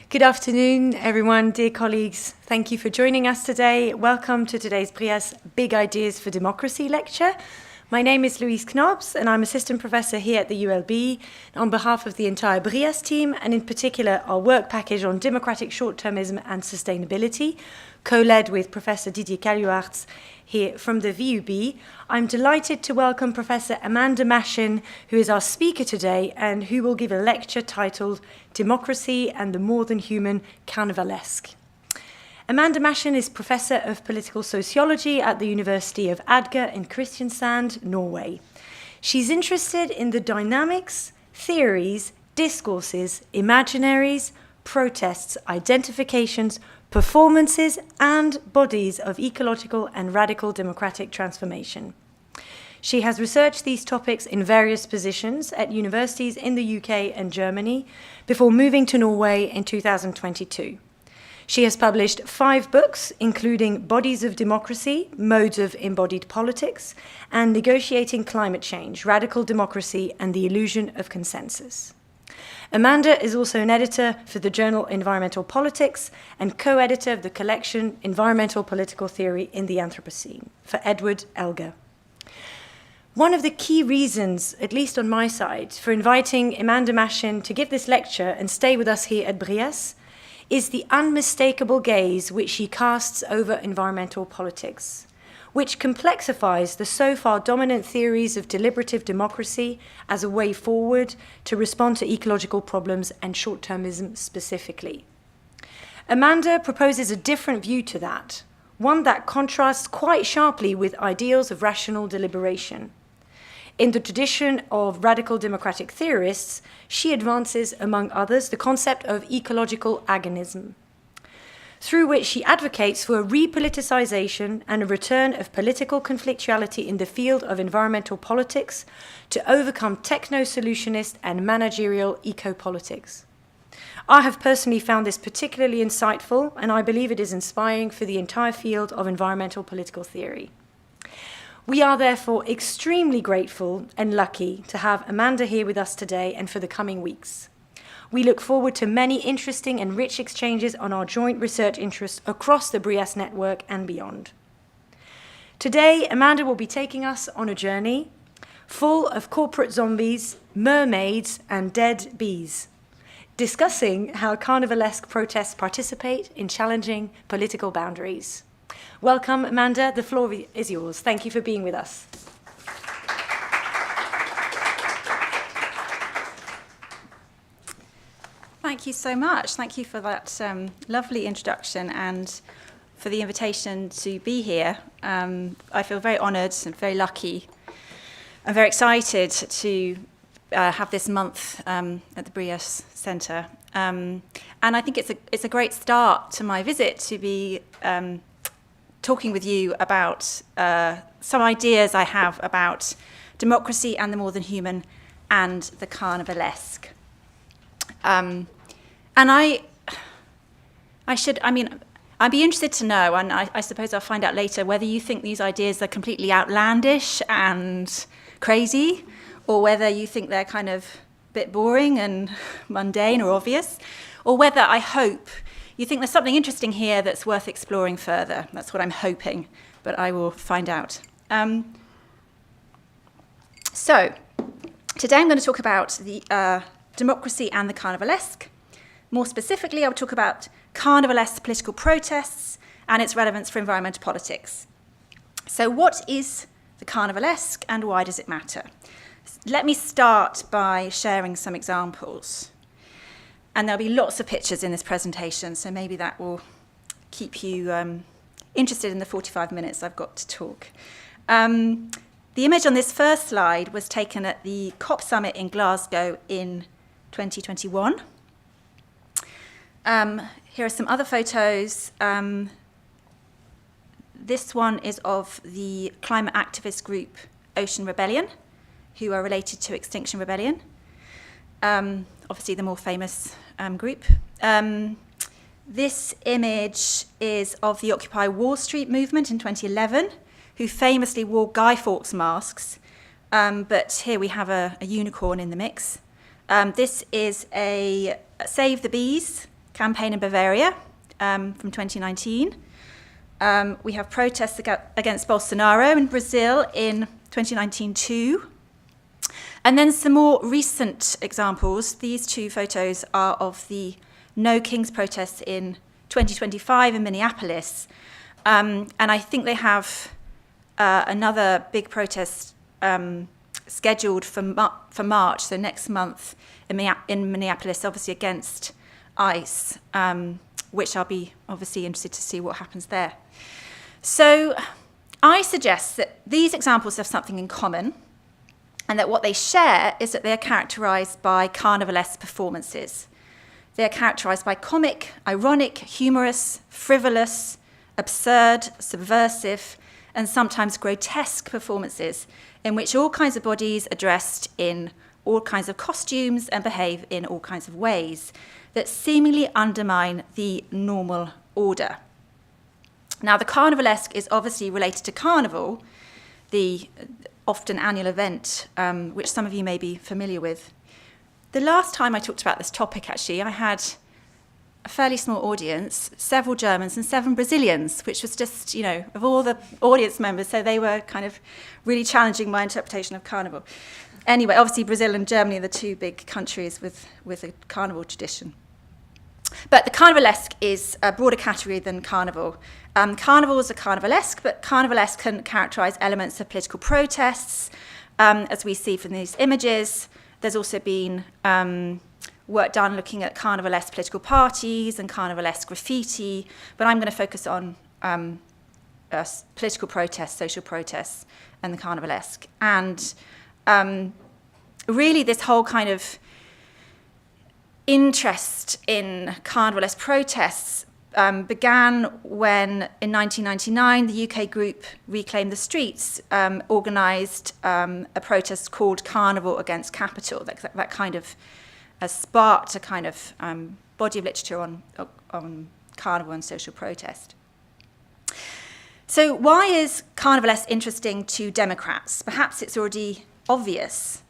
Good afternoon, everyone, dear colleagues. Thank you for joining us today. Welcome to today's BRIAS Big Ideas for Democracy lecture. My name is Louise Knobs, and I'm assistant professor here at the ULB. On behalf of the entire BRIAS team, and in particular our work package on democratic short-termism and sustainability, co-led with Professor Didier Caluarts here from the VUB, I'm delighted to welcome Professor Amanda Machin, who is our speaker today and who will give a lecture titled Democracy and the More Than Human Carnivalesque. Amanda Machin is Professor of Political Sociology at the University of Agder in Kristiansand, Norway. She's interested in the dynamics, theories, discourses, imaginaries, protests, identifications, performances, and bodies of ecological and radical democratic transformation. She has researched these topics in various positions at universities in the UK and Germany before moving to Norway in 2022. She has published 5 books, including Bodies of Democracy, Modes of Embodied Politics, and Negotiating Climate Change, Radical Democracy and the Illusion of Consensus. Amanda is also an editor for the journal Environmental Politics and co-editor of the collection Environmental Political Theory in the Anthropocene for Edward Elgar. One of the key reasons, at least on my side, for inviting Amanda Machin to give this lecture and stay with us here at BRIAS is the unmistakable gaze which she casts over environmental politics, which complexifies the so far dominant theories of deliberative democracy as a way forward to respond to ecological problems and short-termism specifically. Amanda proposes a different view to that, one that contrasts quite sharply with ideals of rational deliberation. In the tradition of radical democratic theorists, she advances, among others, the concept of ecological agonism, through which she advocates for a repoliticization and a return of political conflictuality in the field of environmental politics to overcome techno-solutionist and managerial eco-politics. I have personally found this particularly insightful, and I believe it is inspiring for the entire field of environmental political theory. We are therefore extremely grateful and lucky to have Amanda here with us today and for the coming weeks. We look forward to many interesting and rich exchanges on our joint research interests across the BRIAS network and beyond. Today, Amanda will be taking us on a journey full of corporate zombies, mermaids, and dead bees, discussing how carnivalesque protests participate in challenging political boundaries. Welcome, Amanda. The floor is yours. Thank you for being with us. Thank you so much. Thank you for that lovely introduction and for the invitation to be here. I feel very honoured and very lucky. I'm very excited to have this month at the BRIAS Centre. And I think it's a great start to my visit to be talking with you about some ideas I have about democracy and the more than human and the carnivalesque. And I'd be interested to know, and I suppose I'll find out later, whether you think these ideas are completely outlandish and crazy, or whether you think they're kind of a bit boring and mundane or obvious, or whether, I hope, you think there's something interesting here that's worth exploring further. That's what I'm hoping, but I will find out. So, today I'm going to talk about the democracy and the carnivalesque. More specifically, I'll talk about carnivalesque political protests and its relevance for environmental politics. So what is the carnivalesque and why does it matter? Let me start by sharing some examples. And there'll be lots of pictures in this presentation, so maybe that will keep you interested in the 45 minutes I've got to talk. The image on this first slide was taken at the COP summit in Glasgow in 2021. Here are some other photos. This one is of the climate activist group Ocean Rebellion, who are related to Extinction Rebellion. Obviously the more famous group. This image is of the Occupy Wall Street movement in 2011, who famously wore Guy Fawkes masks, but here we have a unicorn in the mix. This is a Save the Bees campaign in Bavaria from 2019. We have protests against Bolsonaro in Brazil in 2019 too. And then some more recent examples. These two photos are of the No Kings protests in 2025 in Minneapolis. And I think they have another big protest scheduled for March, so next month in Minneapolis, obviously against ICE, which I'll be obviously interested to see what happens there. So I suggest that these examples have something in common, and that what they share is that they are characterized by carnivalesque performances. They are characterized by comic, ironic, humorous, frivolous, absurd, subversive, and sometimes grotesque performances in which all kinds of bodies are dressed in all kinds of costumes and behave in all kinds of ways that seemingly undermine the normal order. Now, the Carnivalesque is obviously related to Carnival, the often annual event, which some of you may be familiar with. The last time I talked about this topic, actually, I had a fairly small audience, several Germans and 7 Brazilians, which was just, of all the audience members, so they were kind of really challenging my interpretation of Carnival. Anyway, obviously Brazil and Germany are the two big countries with a Carnival tradition. But the Carnivalesque is a broader category than Carnival. Carnivals are Carnivalesque, but Carnivalesque can characterize elements of political protests, as we see from these images. There's also been work done looking at Carnivalesque political parties and Carnivalesque graffiti, but I'm going to focus on political protests, social protests, and the Carnivalesque. And really this whole kind of interest in Carnivalesque protests began when, in 1999, the UK group Reclaim the Streets organised a protest called Carnival Against Capital. That kind of sparked a kind of body of literature on Carnival and social protest. So why is Carnivalesque interesting to Democrats? Perhaps it's already obvious.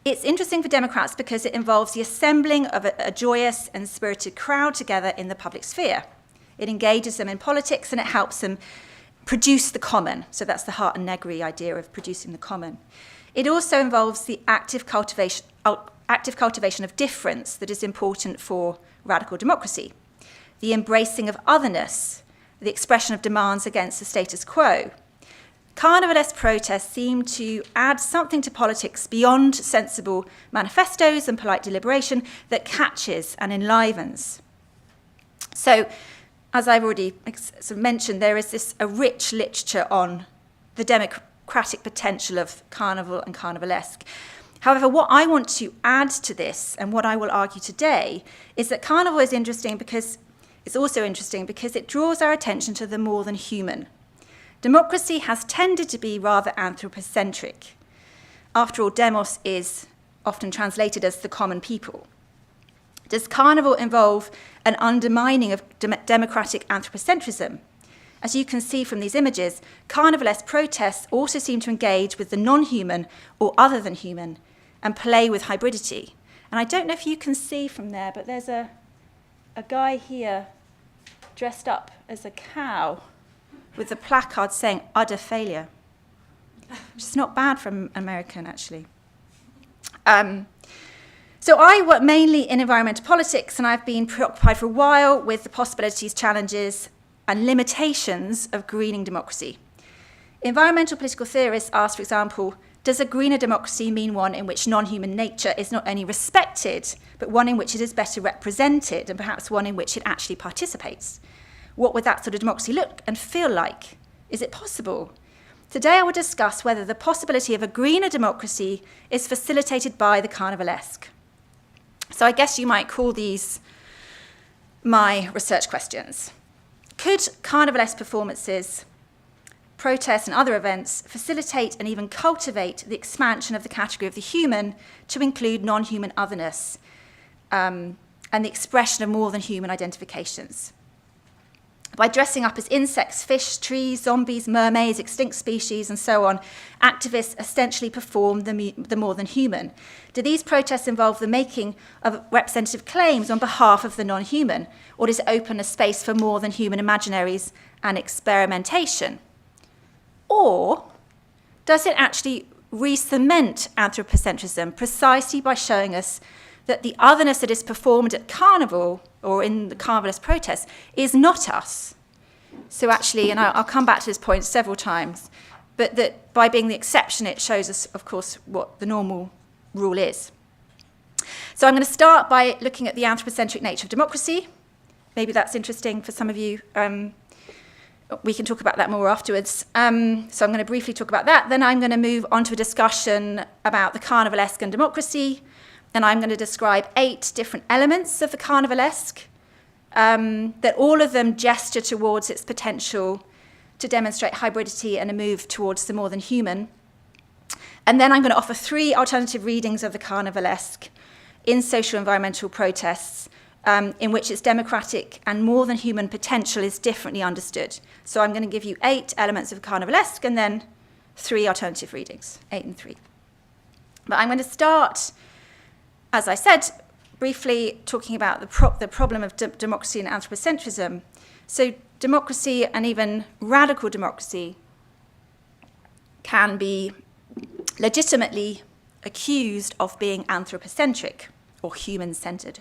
It's interesting for Democrats because it involves the assembling of a joyous and spirited crowd together in the public sphere. It engages them in politics and it helps them produce the common. So that's the Hart and Negri idea of producing the common. It also involves the active cultivation of difference that is important for radical democracy, the embracing of otherness, the expression of demands against the status quo. Carnivalesque protests seem to add something to politics beyond sensible manifestos and polite deliberation that catches and enlivens. So, as I've already sort of mentioned, there is a rich literature on the democratic potential of Carnival and Carnivalesque. However, what I want to add to this, and what I will argue today, is that Carnival is interesting because it's also interesting because it draws our attention to the more than human. Democracy has tended to be rather anthropocentric. After all, demos is often translated as the common people. Does Carnival involve an undermining of democratic anthropocentrism? As you can see from these images, Carnivalesque protests also seem to engage with the non-human or other than human and play with hybridity. And I don't know if you can see from there, but there's a guy here dressed up as a cow with a placard saying utter failure, which is not bad for an American, actually. So I work mainly in environmental politics, and I've been preoccupied for a while with the possibilities, challenges, and limitations of greening democracy. Environmental political theorists ask, for example, does a greener democracy mean one in which non-human nature is not only respected, but one in which it is better represented, and perhaps one in which it actually participates? What would that sort of democracy look and feel like? Is it possible? Today I will discuss whether the possibility of a greener democracy is facilitated by the Carnivalesque. So I guess you might call these my research questions. Could Carnivalesque performances, protests and other events facilitate and even cultivate the expansion of the category of the human to include non-human otherness and the expression of more than human identifications? By dressing up as insects, fish, trees, zombies, mermaids, extinct species, and so on, activists essentially perform the more than human. Do these protests involve the making of representative claims on behalf of the non-human, or does it open a space for more than human imaginaries and experimentation? Or does it actually re-cement anthropocentrism precisely by showing us that the otherness that is performed at Carnival or in the Carnivalesque protests is not us? So actually, and I'll come back to this point several times, but that by being the exception, it shows us, of course, what the normal rule is. So I'm going to start by looking at the anthropocentric nature of democracy. Maybe that's interesting for some of you. We can talk about that more afterwards. So I'm going to briefly talk about that. Then I'm going to move on to a discussion about the Carnivalesque and democracy. And I'm going to describe 8 different elements of the Carnivalesque, that all of them gesture towards its potential to demonstrate hybridity and a move towards the more than human. And then I'm going to offer 3 alternative readings of the Carnivalesque in social environmental protests, in which its democratic and more than human potential is differently understood. So I'm going to give you 8 elements of Carnivalesque and then 3 alternative readings, 8 and 3. But I'm going to start, as I said, briefly talking about the problem of democracy and anthropocentrism. So democracy, and even radical democracy, can be legitimately accused of being anthropocentric or human-centered.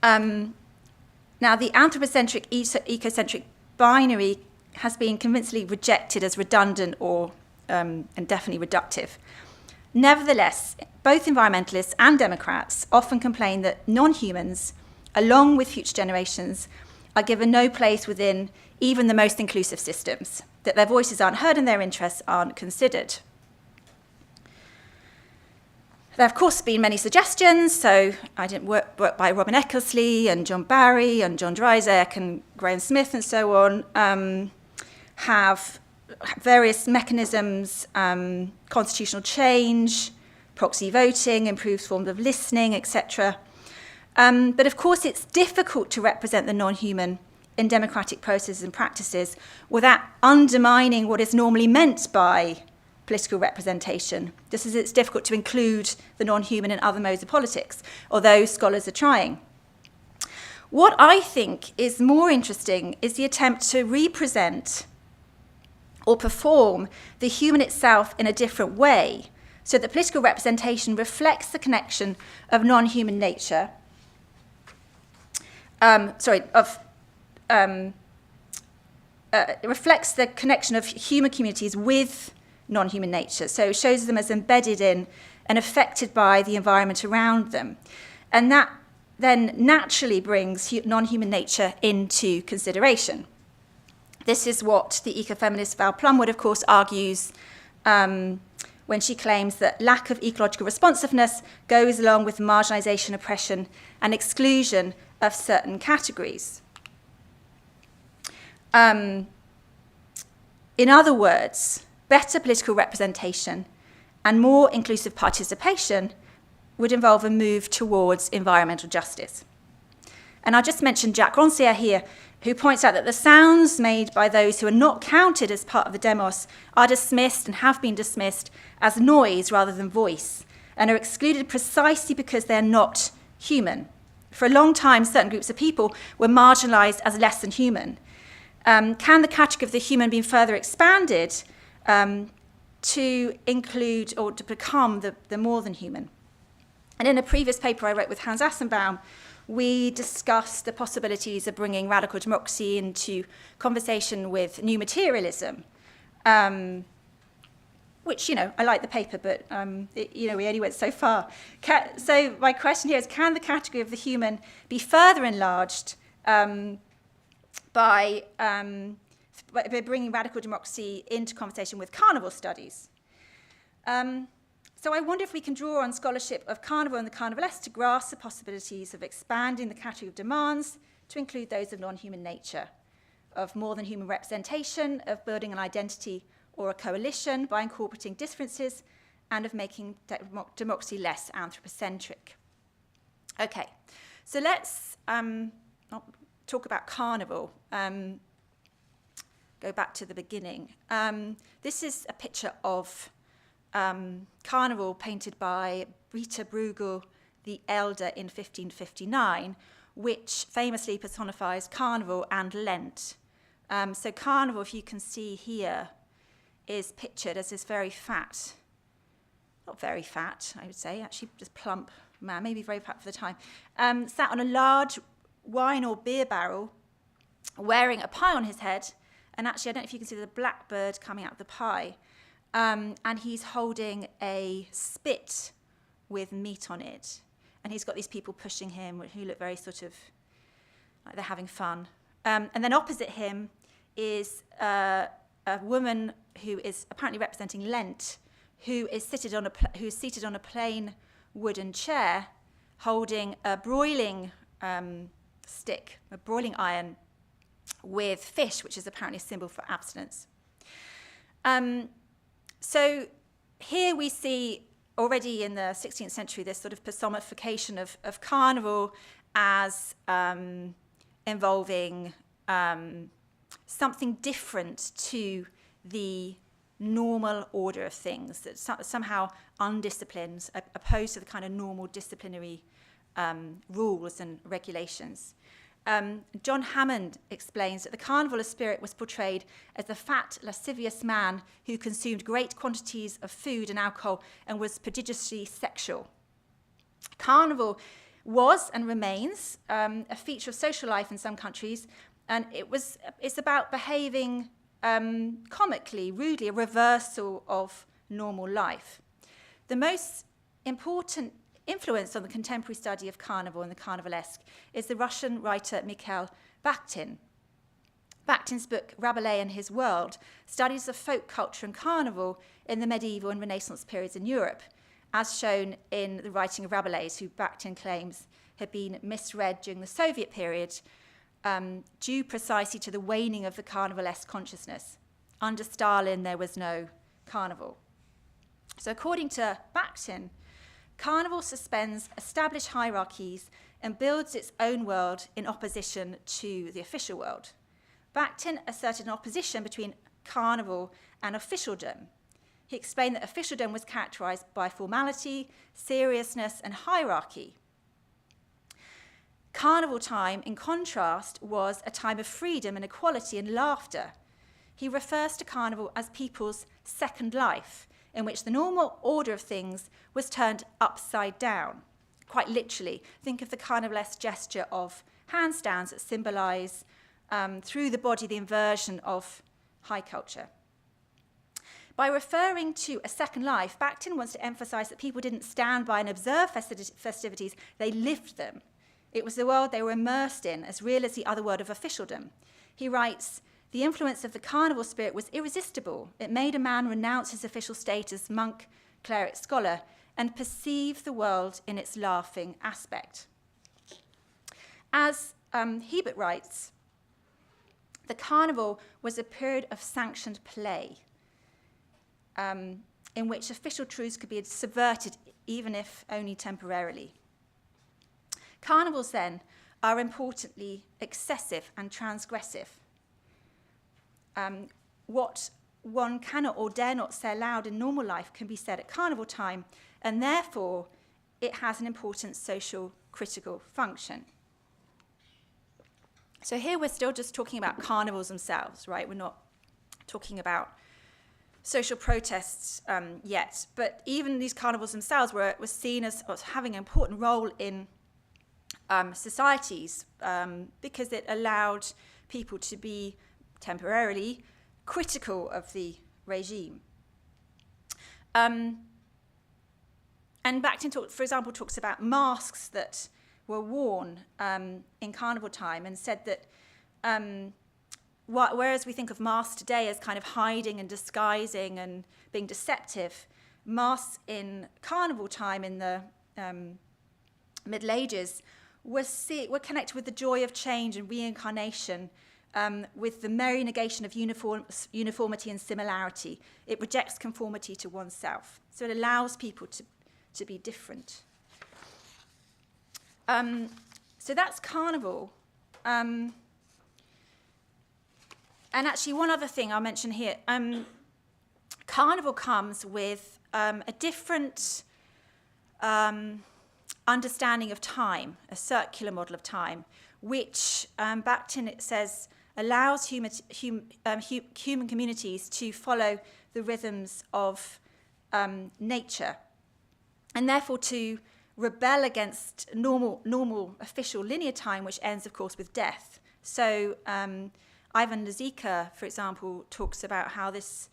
Now, the anthropocentric ecocentric binary has been convincingly rejected as redundant or and definitely reductive. Nevertheless, both environmentalists and Democrats often complain that non-humans, along with future generations, are given no place within even the most inclusive systems, that their voices aren't heard and their interests aren't considered. There have, of course, been many suggestions. So I did work by Robin Eckersley and John Barry and John Dryzek and Graham Smith and so on, have various mechanisms, constitutional change, proxy voting, improved forms of listening, etc. But of course, it's difficult to represent the non-human in democratic processes and practices without undermining what is normally meant by political representation, just as it's difficult to include the non-human in other modes of politics, although scholars are trying. What I think is more interesting is the attempt to represent or perform the human itself in a different way, so that political representation reflects the connection of non-human nature, it reflects the connection of human communities with non-human nature, so it shows them as embedded in and affected by the environment around them. And that then naturally brings non-human nature into consideration. This is what the ecofeminist Val Plumwood, of course, argues when she claims that lack of ecological responsiveness goes along with marginalisation, oppression, and exclusion of certain categories. In other words, better political representation and more inclusive participation would involve a move towards environmental justice. And I'll just mention Jack Rancière here, who points out that the sounds made by those who are not counted as part of the demos are dismissed and have been dismissed as noise rather than voice, and are excluded precisely because they're not human. For a long time, certain groups of people were marginalised as less than human. Can the category of the human be further expanded to include or to become the more than human? And in a previous paper I wrote with Hans Assenbaum, we discussed the possibilities of bringing radical democracy into conversation with new materialism, which, I like the paper, but, we only went so far. So my question here is, can the category of the human be further enlarged by bringing radical democracy into conversation with carnival studies? So I wonder if we can draw on scholarship of Carnival and the Carnivalesque to grasp the possibilities of expanding the category of demands to include those of non-human nature, of more than human representation, of building an identity or a coalition by incorporating differences, and of making democracy less anthropocentric. Okay, so let's talk about Carnival. Go back to the beginning. This is a picture of Carnival painted by Brita Bruegel the Elder in 1559, which famously personifies Carnival and Lent. So Carnival, if you can see here, is pictured as this very fat, not very fat, I would say, actually just plump man, maybe very fat for the time, sat on a large wine or beer barrel, wearing a pie on his head, and actually I don't know if you can see the blackbird coming out of the pie, and he's holding a spit with meat on it, and he's got these people pushing him who look very sort of like they're having fun. And then opposite him is a woman who is apparently representing Lent, who is seated on a plain wooden chair, holding a broiling stick, a broiling iron, with fish, which is apparently a symbol for abstinence. So here we see already in the 16th century this sort of personification of Carnival as involving something different to the normal order of things, that somehow undisciplined, opposed to the kind of normal disciplinary rules and regulations. John Hammond explains that the carnival of spirit was portrayed as the fat, lascivious man who consumed great quantities of food and alcohol and was prodigiously sexual. Carnival was and remains a feature of social life in some countries, and it's about behaving comically, rudely, a reversal of normal life. The most important influence on the contemporary study of Carnival and the Carnivalesque is the Russian writer Mikhail Bakhtin. Bakhtin's book Rabelais and His World studies the folk culture and Carnival in the medieval and Renaissance periods in Europe, as shown in the writing of Rabelais, who Bakhtin claims had been misread during the Soviet period, due precisely to the waning of the Carnivalesque consciousness. Under Stalin, there was no carnival. So according to Bakhtin, Carnival suspends established hierarchies and builds its own world in opposition to the official world. Bakhtin asserted an opposition between Carnival and officialdom. He explained that officialdom was characterized by formality, seriousness, and hierarchy. Carnival time, in contrast, was a time of freedom and equality and laughter. He refers to Carnival as people's second life, in which the normal order of things was turned upside down. Quite literally, think of the Carnivalesque gesture of handstands that symbolize through the body the inversion of high culture. By referring to a second life, Bakhtin wants to emphasize that people didn't stand by and observe festivities, they lived them. It was the world they were immersed in, as real as the other world of officialdom. He writes, "The influence of the carnival spirit was irresistible. It made a man renounce his official status, monk, cleric, scholar, and perceive the world in its laughing aspect." As Hebert writes, the carnival was a period of sanctioned play, in which official truths could be subverted, even if only temporarily. Carnivals, then, are importantly excessive and transgressive. What one cannot or dare not say aloud in normal life can be said at carnival time, and therefore it has an important social critical function. So here we're still just talking about carnivals themselves, right? We're not talking about social protests yet, but even these carnivals themselves were seen as having an important role in societies because it allowed people to be temporarily critical of the regime. And Bakhtin, for example, talks about masks that were worn in carnival time, and said that whereas we think of masks today as kind of hiding and disguising and being deceptive, masks in carnival time in the Middle Ages were connected with the joy of change and reincarnation, with the merry negation of uniformity and similarity. It rejects conformity to oneself. So it allows people to be different. So that's carnival. And actually, one other thing I'll mention here. Carnival comes with a different understanding of time, a circular model of time, which Bakhtin, it says, allows human communities to follow the rhythms of nature, and therefore to rebel against normal official linear time, which ends, of course, with death. So Ivan Lezika, for example, talks about how this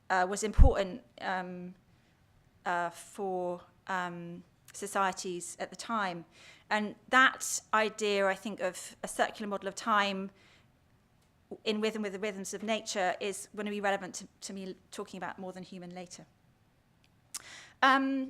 was important for societies at the time. And that idea, I think, of a circular model of time in rhythm with the rhythms of nature is going to be relevant to me talking about more than human later. A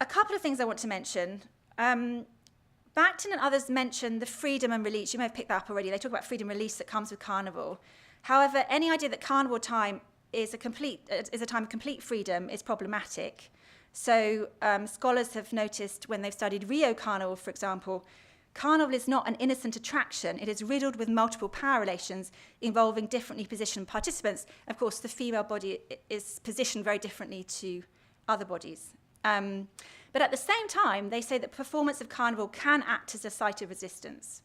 couple of things I want to mention. Bakhtin and others mention the freedom and release. You may have picked that up already. They talk about freedom and release that comes with carnival. However, any idea that carnival time is a time of complete freedom is problematic. So scholars have noticed when they've studied Rio Carnival, for example, carnival is not an innocent attraction. It is riddled with multiple power relations involving differently positioned participants. Of course, the female body is positioned very differently to other bodies. But at the same time, they say that performance of carnival can act as a site of resistance.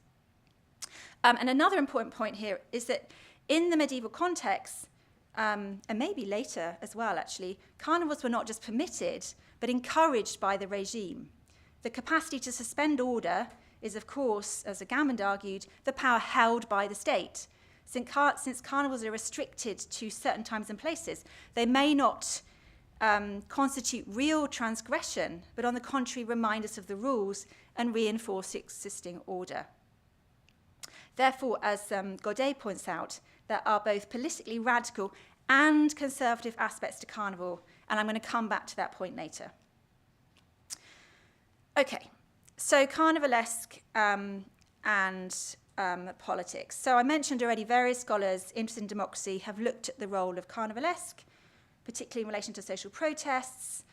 And another important point here is that in the medieval context, and maybe later as well, actually, carnivals were not just permitted, but encouraged by the regime. The capacity to suspend order is, of course, as Agamben argued, the power held by the state. Since carnivals are restricted to certain times and places, they may not constitute real transgression, but on the contrary, remind us of the rules and reinforce existing order. Therefore, as Godet points out, there are both politically radical and conservative aspects to carnival, and I'm going to come back to that point later. Okay, so carnivalesque and politics. So I mentioned already various scholars interested in democracy have looked at the role of carnivalesque, particularly in relation to social protests.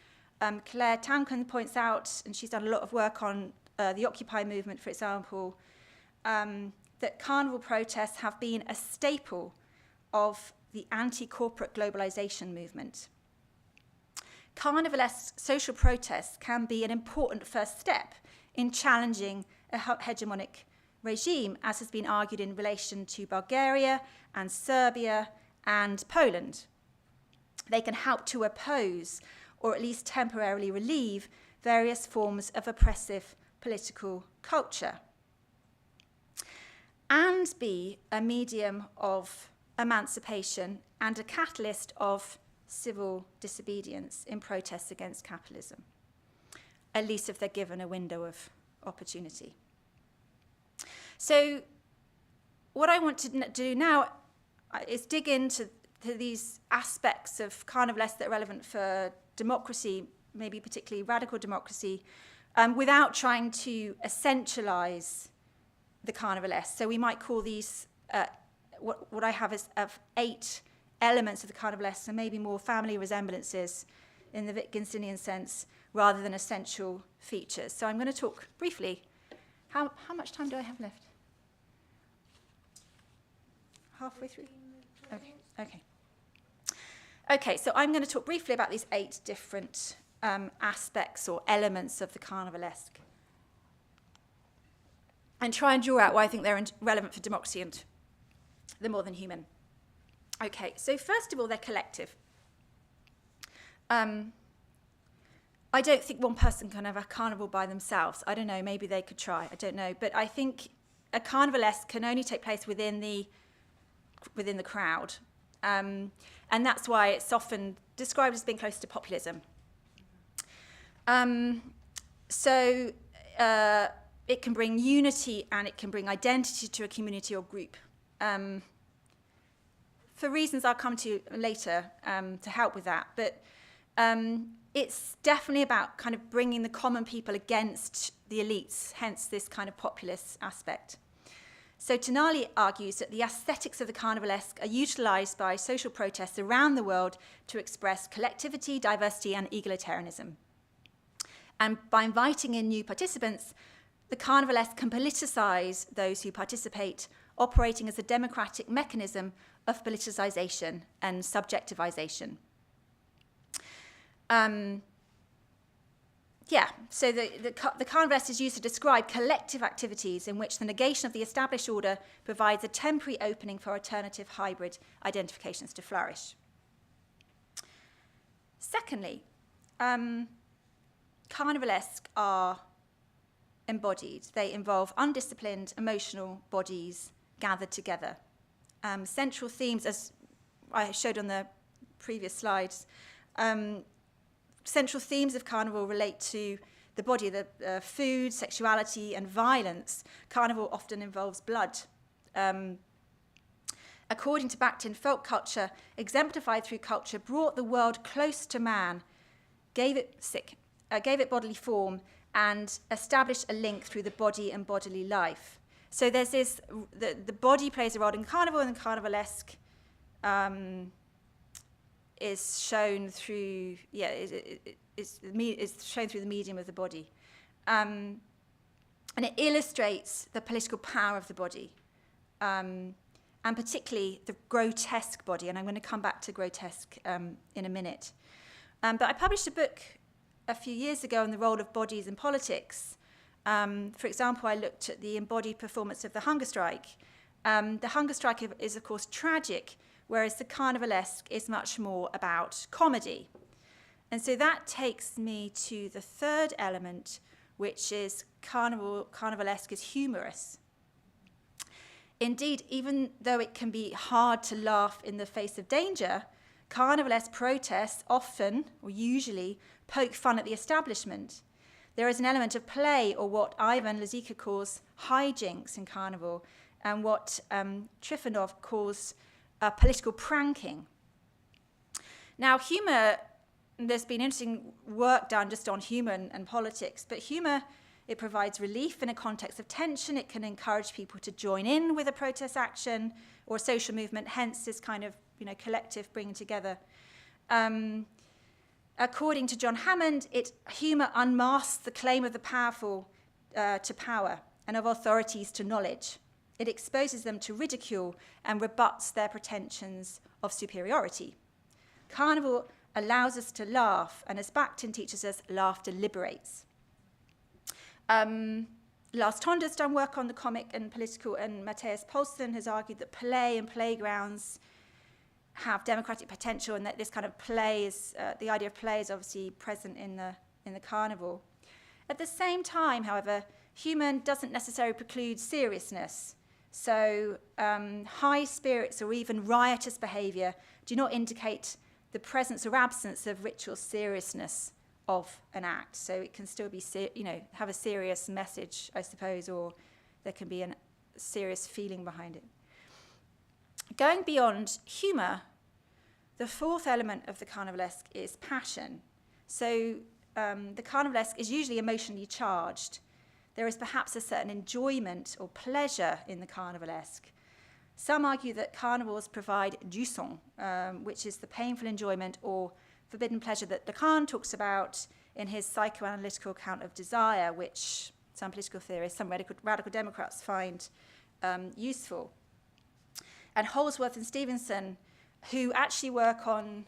Claire Townshend points out, and she's done a lot of work on the Occupy movement, for example, that carnival protests have been a staple of the anti-corporate globalization movement. Carnivalesque social protests can be an important first step in challenging a hegemonic regime, as has been argued in relation to Bulgaria and Serbia and Poland. They can help to oppose, or at least temporarily relieve, various forms of oppressive political culture, and be a medium of emancipation and a catalyst of civil disobedience in protests against capitalism, at least if they're given a window of opportunity. So what I want to do now is dig into these aspects of carnivalesque that are relevant for democracy, maybe particularly radical democracy, without trying to essentialize the carnivalesque. So we might call these, what I have is of 8 elements of the carnivalesque, and maybe more family resemblances in the Wittgensteinian sense, rather than essential features. So I'm going to talk briefly. How much time do I have left? Halfway through? Okay, so I'm going to talk briefly about these 8 different aspects or elements of the carnivalesque, and try and draw out why I think they're relevant for democracy and the more than human. Okay, so first of all, they're collective. I don't think one person can have a carnival by themselves. I don't know, maybe they could try, I don't know. But I think a carnivalesque can only take place within the crowd. And that's why it's often described as being close to populism. So it can bring unity and it can bring identity to a community or group. For reasons I'll come to later to help with that. But it's definitely about kind of bringing the common people against the elites, hence this kind of populist aspect. So Tenali argues that the aesthetics of the carnivalesque are utilised by social protests around the world to express collectivity, diversity, and egalitarianism. And by inviting in new participants, the carnivalesque can politicise those who participate, operating as a democratic mechanism of politicisation and subjectivisation. So the carnivalesque is used to describe collective activities in which the negation of the established order provides a temporary opening for alternative hybrid identifications to flourish. Secondly, carnivalesque are embodied. They involve undisciplined, emotional bodies gathered together. Central themes, as I showed on the previous slides, central themes of Carnival relate to the body, the food, sexuality, and violence. Carnival often involves blood. According to Bakhtin, folk culture, exemplified through culture, brought the world close to man, gave it bodily form, and established a link through the body and bodily life. So there's this, the body plays a role in Carnival, and Carnivalesque is shown through, is shown through the medium of the body. And it illustrates the political power of the body, and particularly the grotesque body. And I'm going to come back to grotesque in a minute. But I published a book a few years ago on the role of bodies in politics. For example, I looked at the embodied performance of the hunger strike. The hunger strike is, of course, tragic, whereas the carnivalesque is much more about comedy. And so that takes me to the third element, which is carnivalesque is humorous. Indeed, even though it can be hard to laugh in the face of danger, carnivalesque protests often, or usually, poke fun at the establishment. There is an element of play, or what Ivan Lazika calls hijinks in Carnival, and what Trifonov calls political pranking. Now, humour, there's been interesting work done just on humour and politics, but humour, it provides relief in a context of tension. It can encourage people to join in with a protest action or a social movement, hence this kind of collective bringing together. According to John Hammond, humour unmasks the claim of the powerful to power and of authorities to knowledge. It exposes them to ridicule and rebuts their pretensions of superiority. Carnival allows us to laugh, and as Bakhtin teaches us, laughter liberates. Lars Tonder's done work on the comic and political, and Matthias Poulsen has argued that play and playgrounds have democratic potential, and that this kind of play is, the idea of play is obviously present in the carnival. At the same time, however, humour doesn't necessarily preclude seriousness. So high spirits or even riotous behaviour do not indicate the presence or absence of ritual seriousness of an act. So it can still be, have a serious message, I suppose, or there can be a serious feeling behind it. Going beyond humour, the fourth element of the carnivalesque is passion. So the carnivalesque is usually emotionally charged. There is perhaps a certain enjoyment or pleasure in the carnivalesque. Some argue that carnivals provide du sang, which is the painful enjoyment or forbidden pleasure that Lacan talks about in his psychoanalytical account of desire, which some political theorists, some radical Democrats find useful. And Holsworth and Stevenson, who actually work on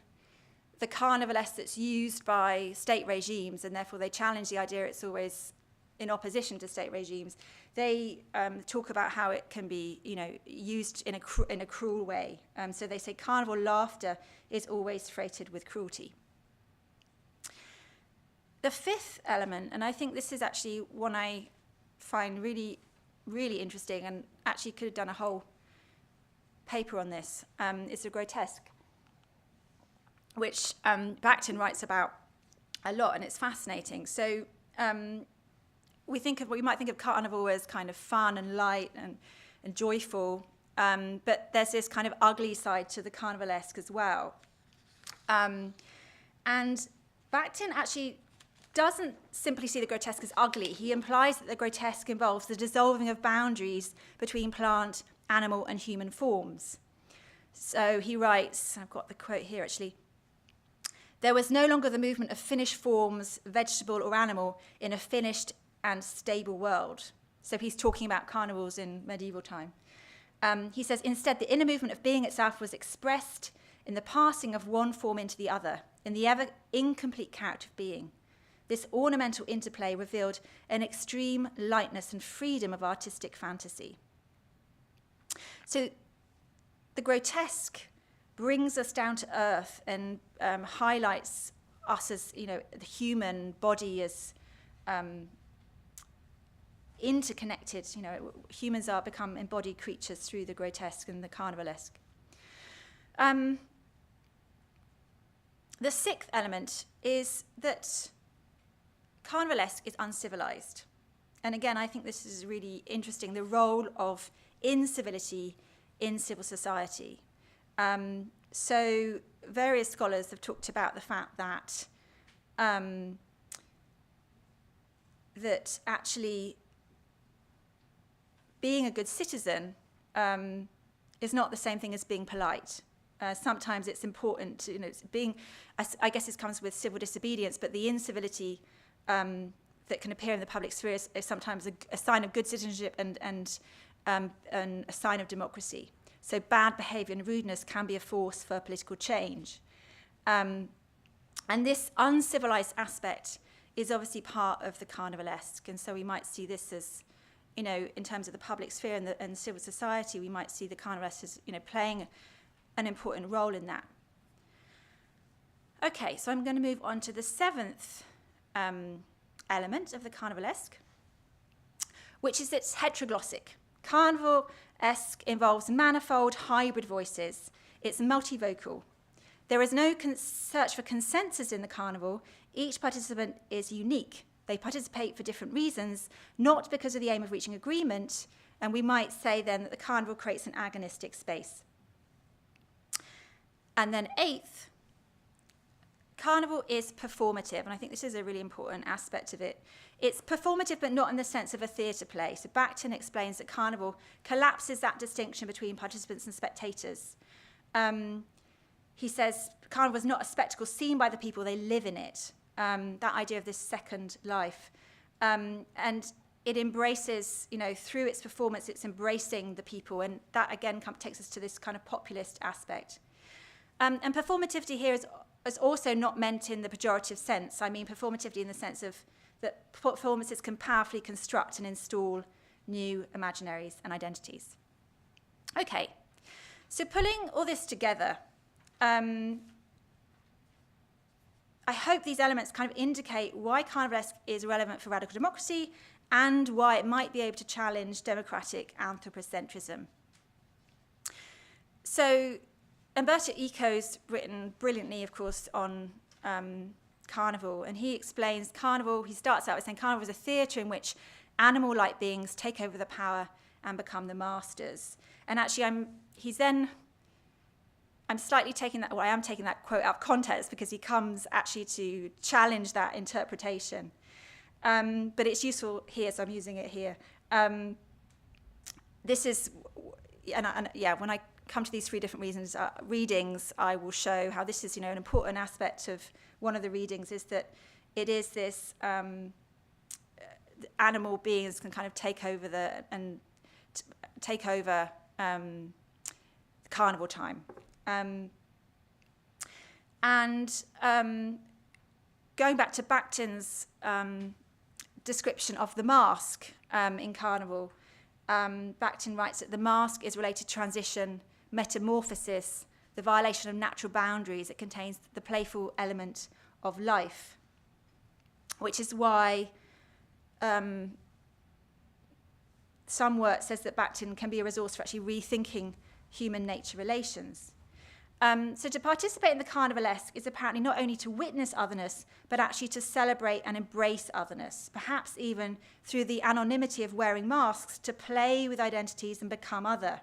the carnivalesque that's used by state regimes, and therefore they challenge the idea it's always in opposition to state regimes, they talk about how it can be, used in a cruel way. So they say carnival laughter is always freighted with cruelty. The fifth element, and I think this is actually one I find really, really interesting, and actually could have done a whole paper on this, is the grotesque, which Bakhtin writes about a lot, and it's fascinating. So we might think of carnival as kind of fun and light and joyful, but there's this kind of ugly side to the carnivalesque as well. And Bakhtin actually doesn't simply see the grotesque as ugly. He implies that the grotesque involves the dissolving of boundaries between plant, animal, and human forms. So he writes, I've got the quote here actually, "There was no longer the movement of finished forms, vegetable or animal, in a finished and stable world. So he's talking about carnivals in medieval time. He says, instead, the inner movement of being itself was expressed in the passing of one form into the other, in the ever incomplete character of being. This ornamental interplay revealed an extreme lightness and freedom of artistic fantasy. So the grotesque brings us down to earth and highlights us as, the human body as interconnected. Humans become embodied creatures through the grotesque and the carnivalesque. The sixth element is that carnivalesque is uncivilized. And again, I think this is really interesting, the role of incivility in civil society. So various scholars have talked about the fact that that actually being a good citizen is not the same thing as being polite. Sometimes it's important to, being, I guess this comes with civil disobedience, but the incivility that can appear in the public sphere is sometimes a sign of good citizenship and a sign of democracy. So bad behaviour and rudeness can be a force for political change. And this uncivilized aspect is obviously part of the carnivalesque. And so we might see this as, in terms of the public sphere and civil society, we might see the carnivalesque as, playing an important role in that. Okay, so I'm going to move on to the seventh element of the carnivalesque, which is its heteroglossic. Carnivalesque involves manifold hybrid voices. It's multivocal. There is no search for consensus in the carnival. Each participant is unique. They participate for different reasons, not because of the aim of reaching agreement, and we might say then that the carnival creates an agonistic space. And then eighth, carnival is performative, and I think this is a really important aspect of it. It's performative, but not in the sense of a theatre play. So Bakhtin explains that carnival collapses that distinction between participants and spectators. He says carnival is not a spectacle seen by the people, they live in it. That idea of this second life. And it embraces, through its performance, it's embracing the people, and that again takes us to this kind of populist aspect. And performativity here is also not meant in the pejorative sense. I mean performativity in the sense of that performances can powerfully construct and install new imaginaries and identities. Okay, so pulling all this together, I hope these elements kind of indicate why carnivalesque is relevant for radical democracy and why it might be able to challenge democratic anthropocentrism. So Umberto Eco's written brilliantly, of course, on carnival, and he explains carnival, he starts out by saying carnival is a theatre in which animal-like beings take over the power and become the masters. And actually, I'm slightly taking that, well, I am taking that quote out of context because he comes actually to challenge that interpretation. But it's useful here, so I'm using it here. This is, when I come to these three different readings, I will show how this is, an important aspect of one of the readings is that it is this animal beings can kind of take over carnival time. Going back to Bakhtin's description of the mask in carnival, Bakhtin writes that the mask is related to transition, metamorphosis, the violation of natural boundaries. It contains the playful element of life, which is why some work says that Bakhtin can be a resource for actually rethinking human-nature relations. So to participate in the carnivalesque is apparently not only to witness otherness, but actually to celebrate and embrace otherness, perhaps even through the anonymity of wearing masks, to play with identities and become other,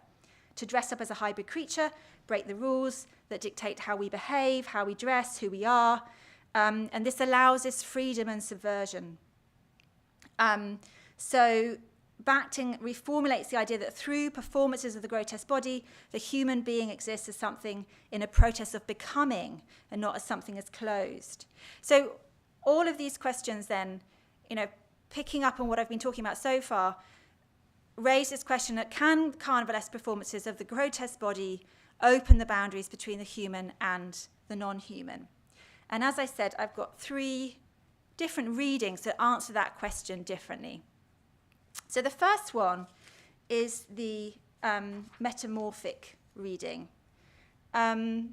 to dress up as a hybrid creature, break the rules that dictate how we behave, how we dress, who we are, and this allows this freedom and subversion. So Bakhtin reformulates the idea that through performances of the grotesque body, the human being exists as something in a process of becoming and not as something as closed. So all of these questions then, picking up on what I've been talking about so far, raise this question that can carnivalesque performances of the grotesque body open the boundaries between the human and the non-human? And as I said, I've got 3 different readings that answer that question differently. So the first one is the metamorphic reading. Carnivalesque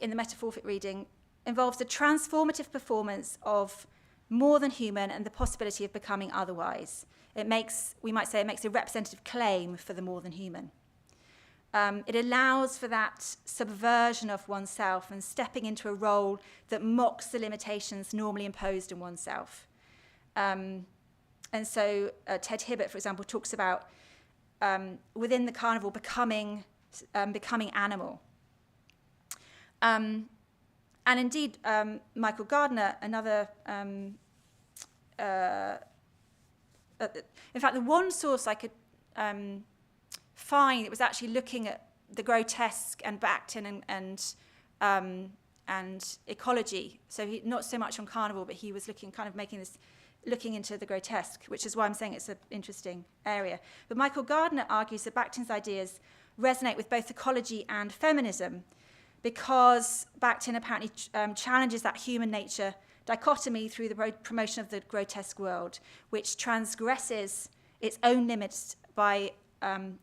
in the metamorphic reading involves a transformative performance of more than human and the possibility of becoming otherwise. We might say it makes a representative claim for the more than human. It allows for that subversion of oneself and stepping into a role that mocks the limitations normally imposed on oneself. And so Ted Hibbert, for example, talks about within the carnival becoming animal. And indeed, Michael Gardner, another, in fact, the one source I could find that was actually looking at the grotesque and Bakhtin and ecology. So not so much on carnival, but he was looking into the grotesque, which is why I'm saying it's an interesting area. But Michael Gardner argues that Bakhtin's ideas resonate with both ecology and feminism, because Bakhtin apparently challenges that human nature dichotomy through the promotion of the grotesque world, which transgresses its own limits by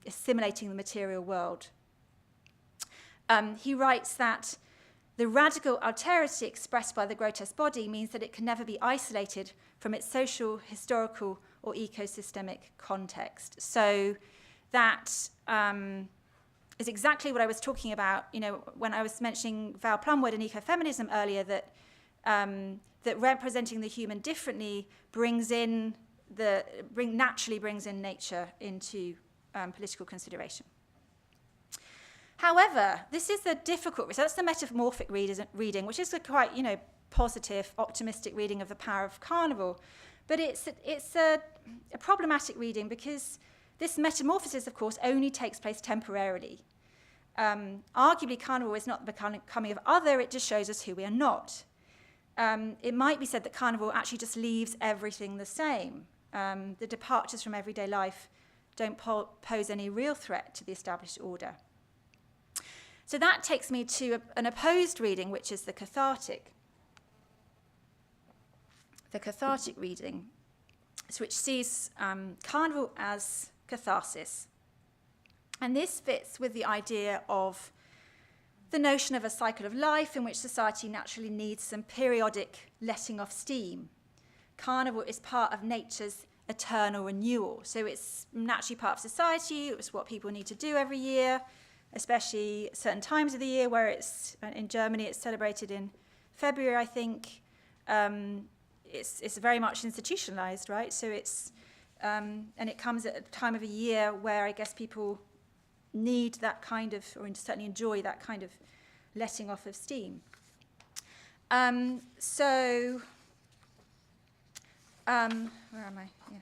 assimilating the material world. He writes that the radical alterity expressed by the grotesque body means that it can never be isolated from its social, historical, or ecosystemic context. So that is exactly what I was talking about, when I was mentioning Val Plumwood and ecofeminism earlier, that that representing the human differently naturally brings in nature into political consideration. However, this is the difficult. So that's the metamorphic reading, which is a quite positive, optimistic reading of the power of carnival, but it's a problematic reading because this metamorphosis, of course, only takes place temporarily. Arguably, carnival is not the becoming of other, it just shows us who we are not. It might be said that carnival actually just leaves everything the same. The departures from everyday life don't pose any real threat to the established order. So that takes me to an opposed reading, which is the cathartic. The cathartic reading, which sees carnival as catharsis. And this fits with the idea of the notion of a cycle of life in which society naturally needs some periodic letting off steam. Carnival is part of nature's eternal renewal. So it's naturally part of society. It's what people need to do every year, especially certain times of the year where in Germany, it's celebrated in February, I think. It's very much institutionalized, right? So and it comes at a time of a year where I guess people need that kind of, or certainly enjoy that kind of letting off of steam. Where am I? Yeah.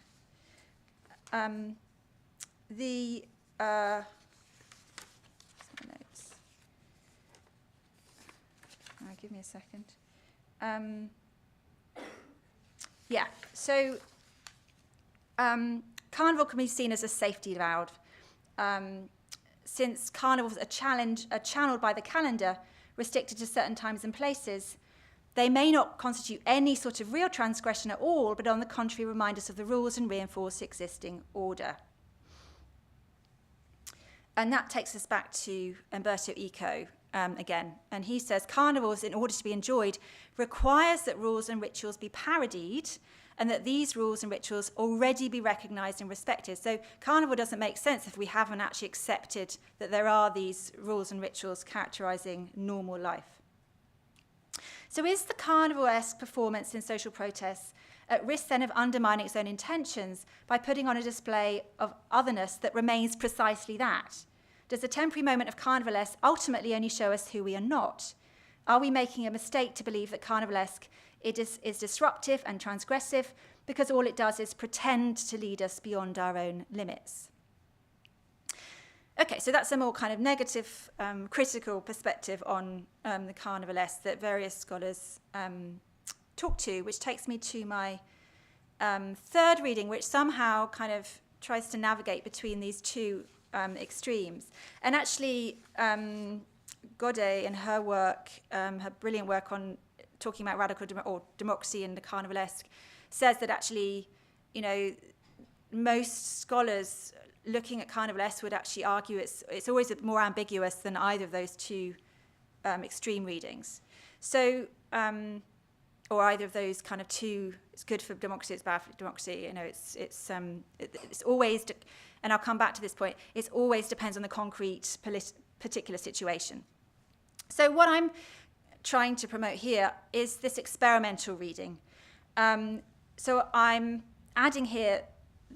Notes. Give me a second. So carnival can be seen as a safety valve. Since carnivals are channeled by the calendar, restricted to certain times and places, they may not constitute any sort of real transgression at all, but on the contrary remind us of the rules and reinforce existing order. And that takes us back to Umberto Eco again. And he says, carnivals, in order to be enjoyed, requires that rules and rituals be parodied and that these rules and rituals already be recognised and respected. So carnival doesn't make sense if we haven't actually accepted that there are these rules and rituals characterising normal life. So is the carnivalesque performance in social protests at risk then of undermining its own intentions by putting on a display of otherness that remains precisely that? Does the temporary moment of carnivalesque ultimately only show us who we are not? Are we making a mistake to believe that carnivalesque is disruptive and transgressive because all it does is pretend to lead us beyond our own limits? Okay, so that's a more kind of negative, critical perspective on the carnivalesque that various scholars talk to, which takes me to my third reading, which somehow kind of tries to navigate between these two extremes. And actually, Godet, in her work, her brilliant work on talking about radical democracy in the Carnivalesque, says that actually, you know, most scholars looking at Carnivalesque would actually argue it's always more ambiguous than either of those two extreme readings. So, or either of those kind of two, it's good for democracy, it's bad for democracy. You know, it's always, and I'll come back to this point, it always depends on the concrete particular situation. So what I'm trying to promote here is this experimental reading. So I'm adding here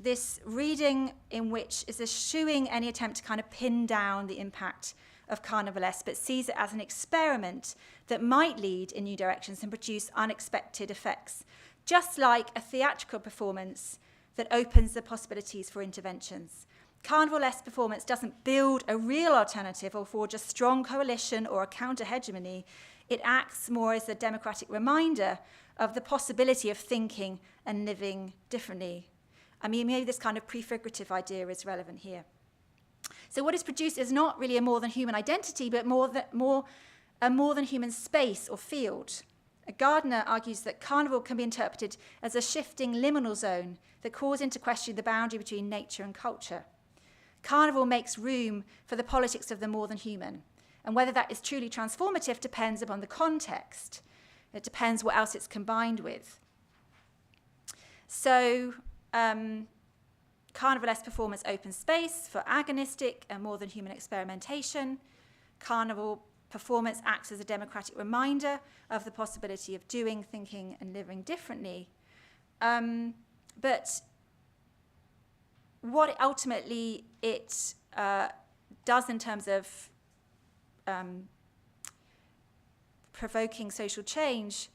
this reading in which is eschewing any attempt to kind of pin down the impact of Carnivalesque, but sees it as an experiment that might lead in new directions and produce unexpected effects, just like a theatrical performance that opens the possibilities for interventions. Carnivalesque performance doesn't build a real alternative or forge a strong coalition or a counter-hegemony. It acts more as a democratic reminder of the possibility of thinking and living differently. I mean, maybe this kind of prefigurative idea is relevant here. So what is produced is not really a more than human identity, but a more than human space or field. Gardner argues that carnival can be interpreted as a shifting liminal zone that calls into question the boundary between nature and culture. Carnival makes room for the politics of the more than human, and whether that is truly transformative depends upon the context. It depends what else it's combined with. So, Carnivalesque performance opens space for agonistic and more than human experimentation. Carnival performance acts as a democratic reminder of the possibility of doing, thinking, and living differently. But what ultimately it does in terms of provoking social change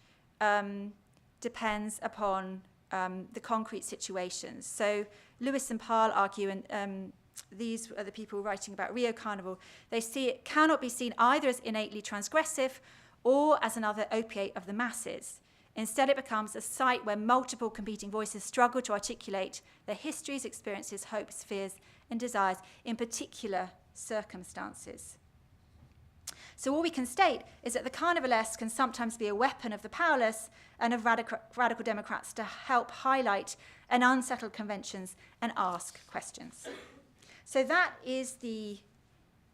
depends upon the concrete situations. So Lewis and Parle argue, and these are the people writing about Rio Carnival, they see it cannot be seen either as innately transgressive or as another opiate of the masses. Instead, it becomes a site where multiple competing voices struggle to articulate their histories, experiences, hopes, fears, and desires in particular circumstances. So all we can state is that the Carnivalesque can sometimes be a weapon of the powerless and of radical democrats to help highlight an unsettled conventions and ask questions. So that is the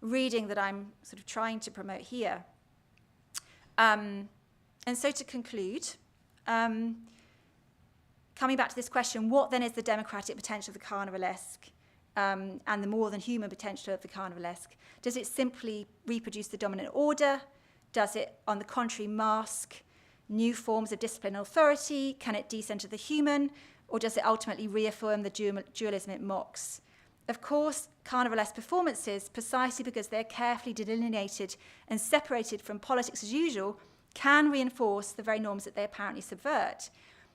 reading that I'm sort of trying to promote here. And so to conclude, coming back to this question, what then is the democratic potential of the Carnivalesque? And the more than human potential of the Carnivalesque? Does it simply reproduce the dominant order? Does it, on the contrary, mask new forms of discipline and authority? Can it decenter the human? Or does it ultimately reaffirm the dualism it mocks? Of course, Carnivalesque performances, precisely because they're carefully delineated and separated from politics as usual, can reinforce the very norms that they apparently subvert.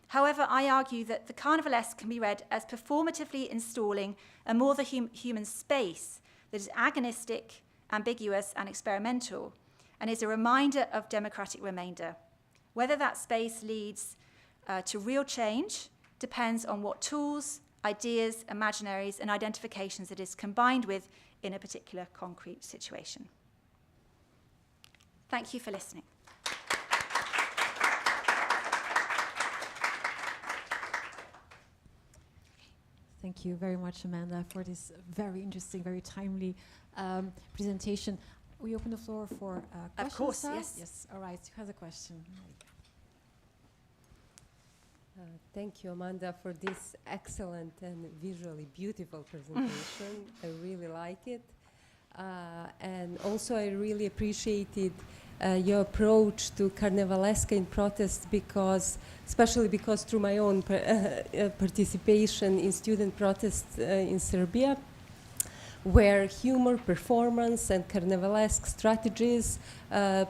However, I argue that the Carnivalesque can be read as performatively installing a more than human space that is agonistic, ambiguous, and experimental, and is a reminder of democratic remainder. Whether that space leads to real change depends on what tools, ideas, imaginaries, and identifications it is combined with in a particular concrete situation. Thank you for listening. Thank you very much, Amanda, for this very interesting, very timely presentation. We open the floor for questions. Of course, now? yes. Yes, all right. Who has a question? Thank you, Amanda, for this excellent and visually beautiful presentation. I really like it. And also I really appreciated your approach to Carnivalesque in protest, especially because through my own participation in student protests in Serbia, where humor, performance, and Carnivalesque strategies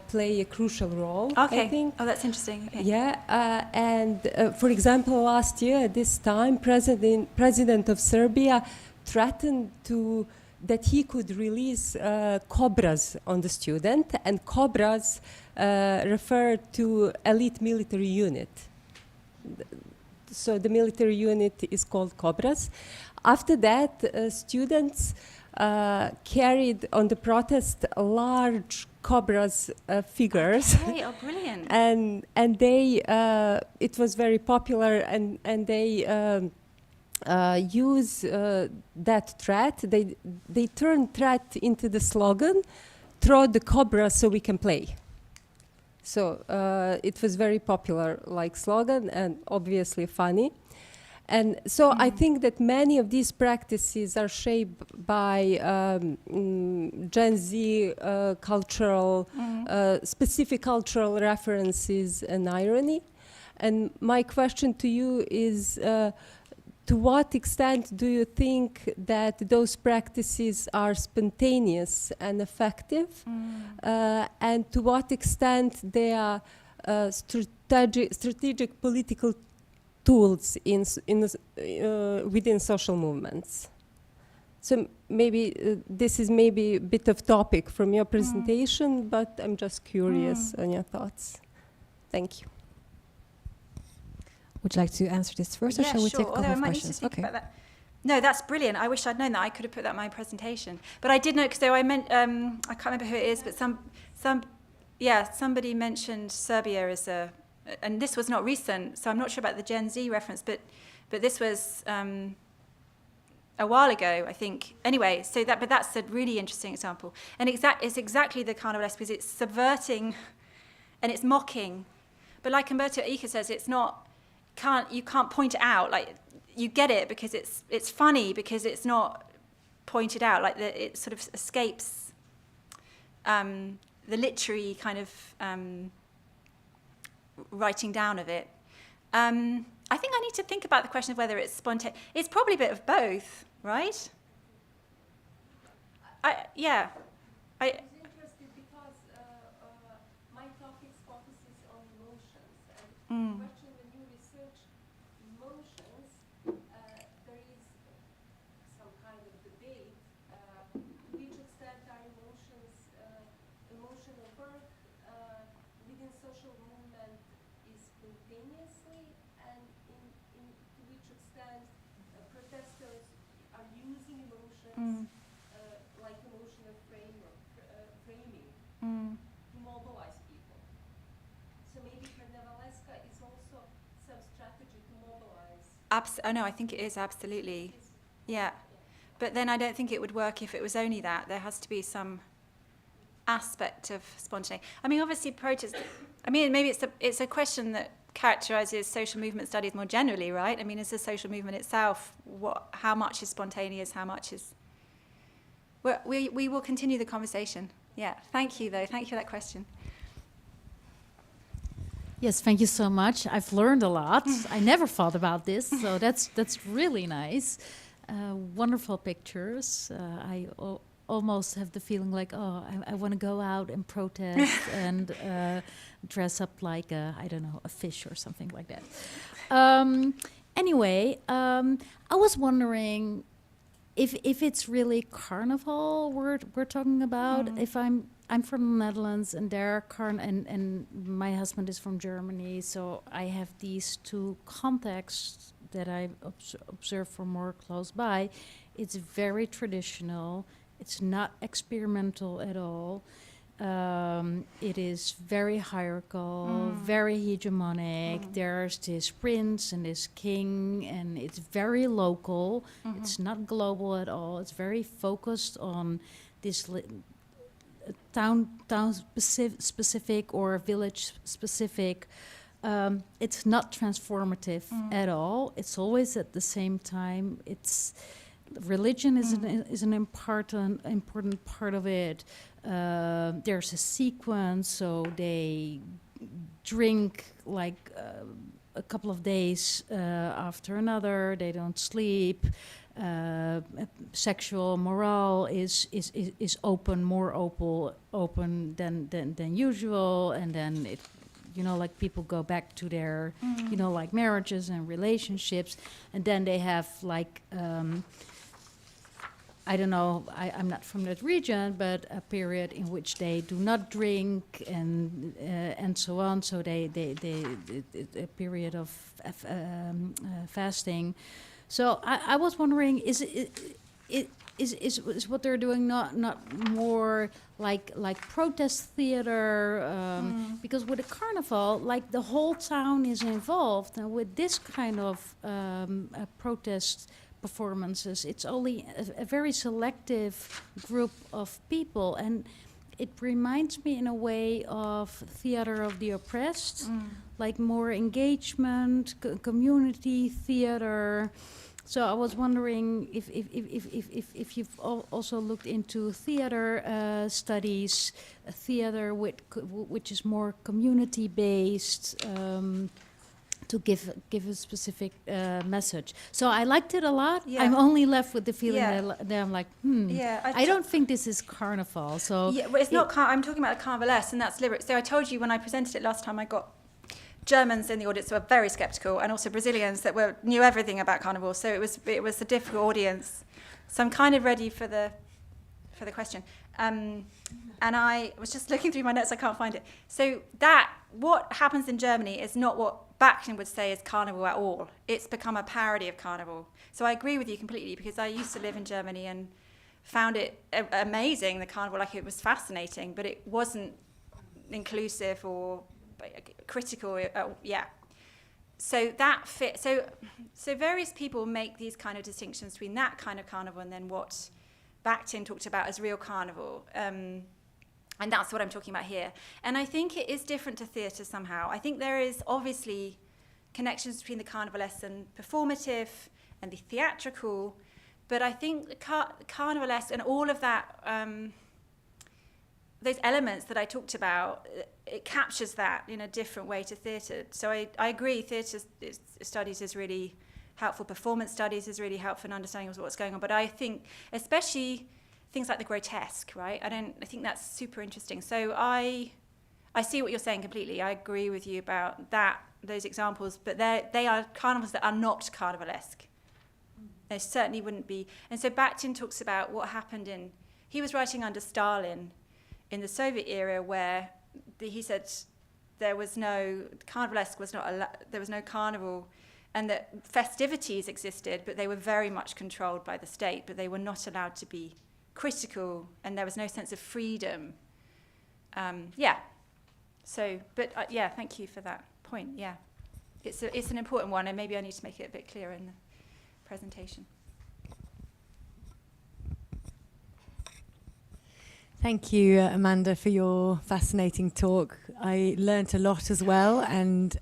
play a crucial role, Okay. I think. Oh, that's interesting. Okay. Yeah, and for example, last year at this time, President of Serbia threatened that he could release cobras on the student, and cobras refer to elite military unit. so the military unit is called Cobras. After that, students carried on the protest large Cobras figures. Okay, oh, brilliant. and they, it was very popular, and they use that threat. They turn threat into the slogan, "Throw the Cobra so we can play." So it was very popular, like slogan, and obviously funny. And so I think that many of these practices are shaped by Gen Z cultural, specific cultural references and irony. And my question to you is, to what extent do you think that those practices are spontaneous and effective? And to what extent they are strategic political tools within social movements? So maybe this is maybe a bit of topic from your presentation, but I'm just curious on your thoughts. Thank you. Would you like to answer this first, or shall we take a couple Although I of might questions? need to think about that. No, that's brilliant. I wish I'd known that. I could have put that in my presentation. But I did know, because I meant, I can't remember who it is, but somebody mentioned Serbia as a, and this was not recent, so I'm not sure about the Gen Z reference, but this was a while ago, I think. Anyway, so but that's a really interesting example. And it's exactly the Carnivalesque, because it's subverting and it's mocking. But like Umberto Eco says, it's not, you can't point it out. Like, you get it because it's funny, because it's not pointed out. Like, it sort of escapes the literary kind of writing down of it. I think I need to think about the question of whether it's spontaneous. It's probably a bit of both, right? Yeah. I was interested because my topic focuses on emotions. And the question, when you research emotions, there is some kind of debate to which extent are emotions, emotional work within social movement is spontaneously, and to which extent protesters are using emotions like emotional framing to mobilize people. So maybe Carnivalesque is also some strategy to mobilize. Oh no, I think it is, absolutely. Yeah. But then I don't think it would work if it was only that. There has to be some aspect of spontaneity. I mean, obviously protest, I mean, maybe it's a question that characterizes social movement studies more generally, right? I mean, is the social movement itself, how much is spontaneous, how much is... Well, we will continue the conversation. Yeah, thank you, though. Thank you for that question. Yes, thank you so much. I've learned a lot. I never thought about this, so that's really nice. Wonderful pictures. I almost have the feeling like, oh, I want to go out and protest and dress up like I don't know, a fish or something like that. Anyway, I was wondering if it's really carnival we're talking about. If I'm from the Netherlands, and and my husband is from Germany, so I have these two contexts that I observe from more close by. It's very traditional. It's not experimental at all. It is very hierarchical, very hegemonic. There's this prince and this king, and it's very local. It's not global at all. It's very focused on this town specific or village specific. It's not transformative at all. It's always at the same time. Religion is an important part of it. There's a sequence, so they drink like a couple of days after another. They don't sleep. Sexual morale is more open than usual, and then it, like people go back to their, like marriages and relationships, and then they have like I don't know, I'm not from that region, but a period in which they do not drink and so on. So they a period of fasting. So I was wondering, is what they're doing not more like protest theater? Because with a carnival, like the whole town is involved, and with this kind of protest performances, it's only a very selective group of people, and it reminds me in a way of theater of the oppressed, like more engagement, community theater. So I was wondering if you've also looked into theater studies, theater which is more community based. To give a specific message. So I liked it a lot. Yeah. I'm only left with the feeling Yeah. that I'm like, Yeah, I don't think this is carnival. So yeah, well, it's not. I'm talking about a carnivalesque, and that's lyric. So I told you when I presented it last time, I got Germans in the audience who were very sceptical, and also Brazilians that knew everything about carnival. So it was a difficult audience. So I'm kind of ready for the question. And I was just looking through my notes. I can't find it. So what happens in Germany is not what Machin would say is carnival at all. It's become a parody of carnival. So I agree with you completely, because I used to live in Germany and found it amazing, the carnival. Like, it was fascinating, but it wasn't inclusive or critical. Yeah. So that fit. So various people make these kind of distinctions between that kind of carnival and then what Machin talked about as real carnival. And that's what I'm talking about here. And I think it is different to theatre somehow. I think there is obviously connections between the carnivalesque and performative and the theatrical, but I think the carnivalesque and all of that, those elements that I talked about, it captures that in a different way to theatre. So I agree, theatre studies is really helpful, performance studies is really helpful in understanding what's going on, but I think especially things like the grotesque, right? I think that's super interesting. So I see what you're saying completely. I agree with you about those examples, but they are carnivals that are not carnivalesque. They certainly wouldn't be. And so Machin talks about what happened he was writing under Stalin in the Soviet era, where he said there was no carnival, and that festivities existed, but they were very much controlled by the state, but they were not allowed to be critical, and there was no sense of freedom. So, but thank you for that point. Yeah, it's an important one, and maybe I need to make it a bit clearer in the presentation. Thank you, Amanda, for your fascinating talk. I learnt a lot as well, and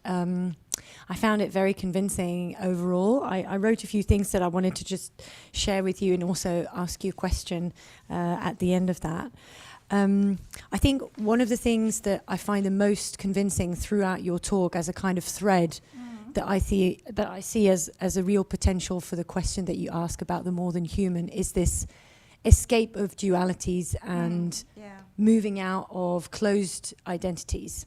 I found it very convincing overall. I wrote a few things that I wanted to just share with you and also ask you a question at the end of that. I think one of the things that I find the most convincing throughout your talk as a kind of thread that I see as a real potential for the question that you ask about the more than human is this escape of dualities and moving out of closed identities.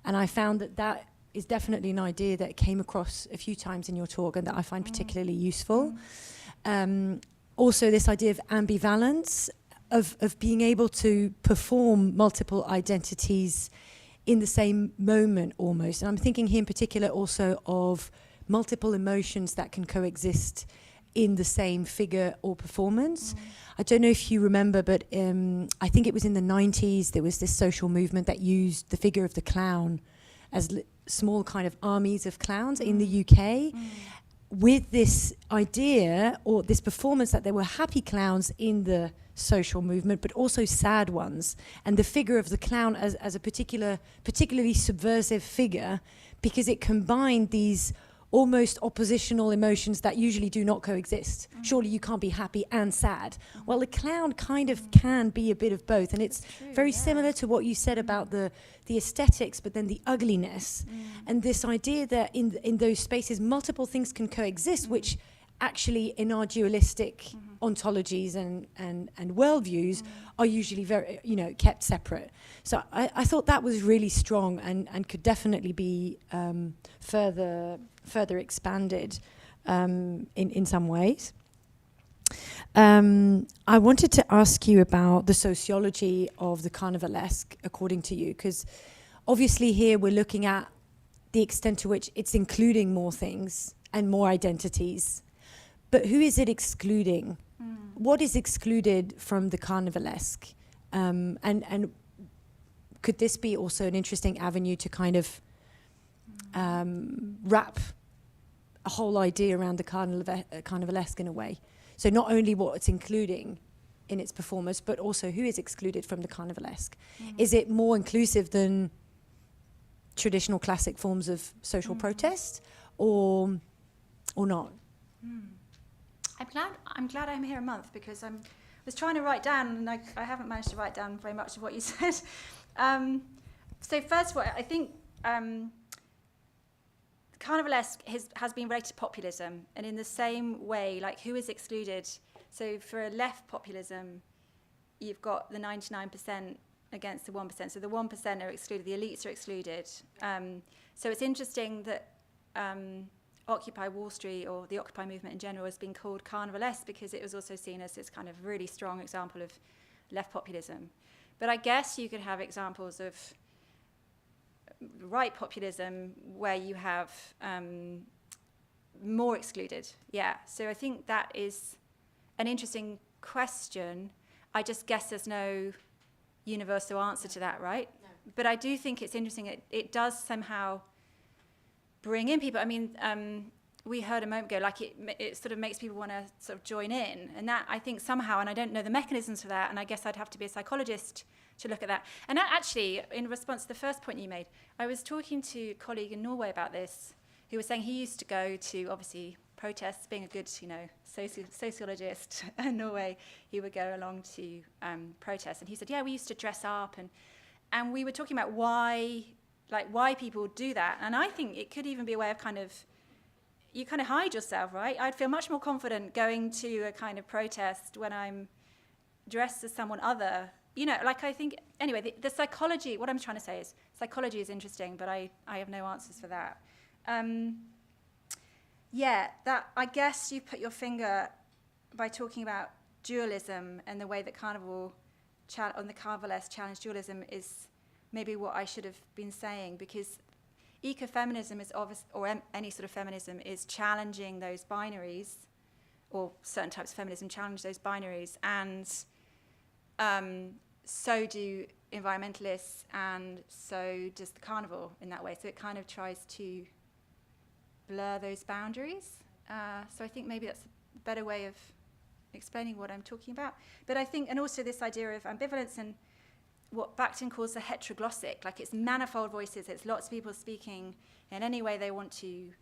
And I found that is definitely an idea that came across a few times in your talk and that I find particularly useful. Also this idea of ambivalence, of being able to perform multiple identities in the same moment almost. And I'm thinking here in particular also of multiple emotions that can coexist in the same figure or performance. I don't know if you remember, but I think it was in the 90s, there was this social movement that used the figure of the clown as small kind of armies of clowns in the UK, with this idea or this performance that there were happy clowns in the social movement, but also sad ones. And the figure of the clown as a particularly subversive figure, because it combined these almost oppositional emotions that usually do not coexist. Surely you can't be happy and sad. Well, the clown kind of can be a bit of both, and it's very similar to what you said about the aesthetics, but then the ugliness, and this idea that in those spaces multiple things can coexist, which actually in our dualistic ontologies and worldviews are usually very, kept separate. So I thought that was really strong and could definitely be further expanded in some ways. I wanted to ask you about the sociology of the Carnivalesque, according to you, because obviously here we're looking at the extent to which it's including more things and more identities. But who is it excluding? What is excluded from the Carnivalesque? And could this be also an interesting avenue to kind of wrap a whole idea around the Carnivalesque in a way? So not only what it's including in its performers, but also who is excluded from the Carnivalesque. Is it more inclusive than traditional classic forms of social protest, or not? I'm glad I'm here a month, because I was trying to write down, and I haven't managed to write down very much of what you said. So first of all, I think Carnivalesque has been related to populism, and in the same way, like, who is excluded? So for a left populism, you've got the 99% against the 1%. So the 1% are excluded, the elites are excluded. So it's interesting that Occupy Wall Street, or the Occupy movement in general, has been called Carnivalesque because it was also seen as this kind of really strong example of left populism. But I guess you could have examples of right populism where you have more excluded. Yeah, so I think that is an interesting question. I just guess there's no universal answer to that, right? No. But I do think it's interesting. It does somehow bring in people. I mean, we heard a moment ago, like it sort of makes people want to sort of join in. And that, I think somehow, and I don't know the mechanisms for that, and I guess I'd have to be a psychologist to look at that. And that actually, in response to the first point you made, I was talking to a colleague in Norway about this, who was saying he used to go to, obviously, protests, being a good, sociologist in Norway, he would go along to protests. And he said, yeah, we used to dress up, and we were talking about why people do that. And I think it could even be a way of you kind of hide yourself, right? I'd feel much more confident going to a kind of protest when I'm dressed as someone other. I think, anyway, the psychology, what I'm trying to say is, psychology is interesting, but I have no answers for that. I guess you put your finger by talking about dualism and the way that on the Carnivalesque challenge dualism is maybe what I should have been saying, because ecofeminism is any sort of feminism is challenging those binaries, or certain types of feminism challenge those binaries, and so do environmentalists, and so does the carnival in that way. So it kind of tries to blur those boundaries. So I think maybe that's a better way of explaining what I'm talking about. But I think, and also this idea of ambivalence and what Bakhtin calls the heteroglossic, like it's manifold voices, it's lots of people speaking in any way they want to.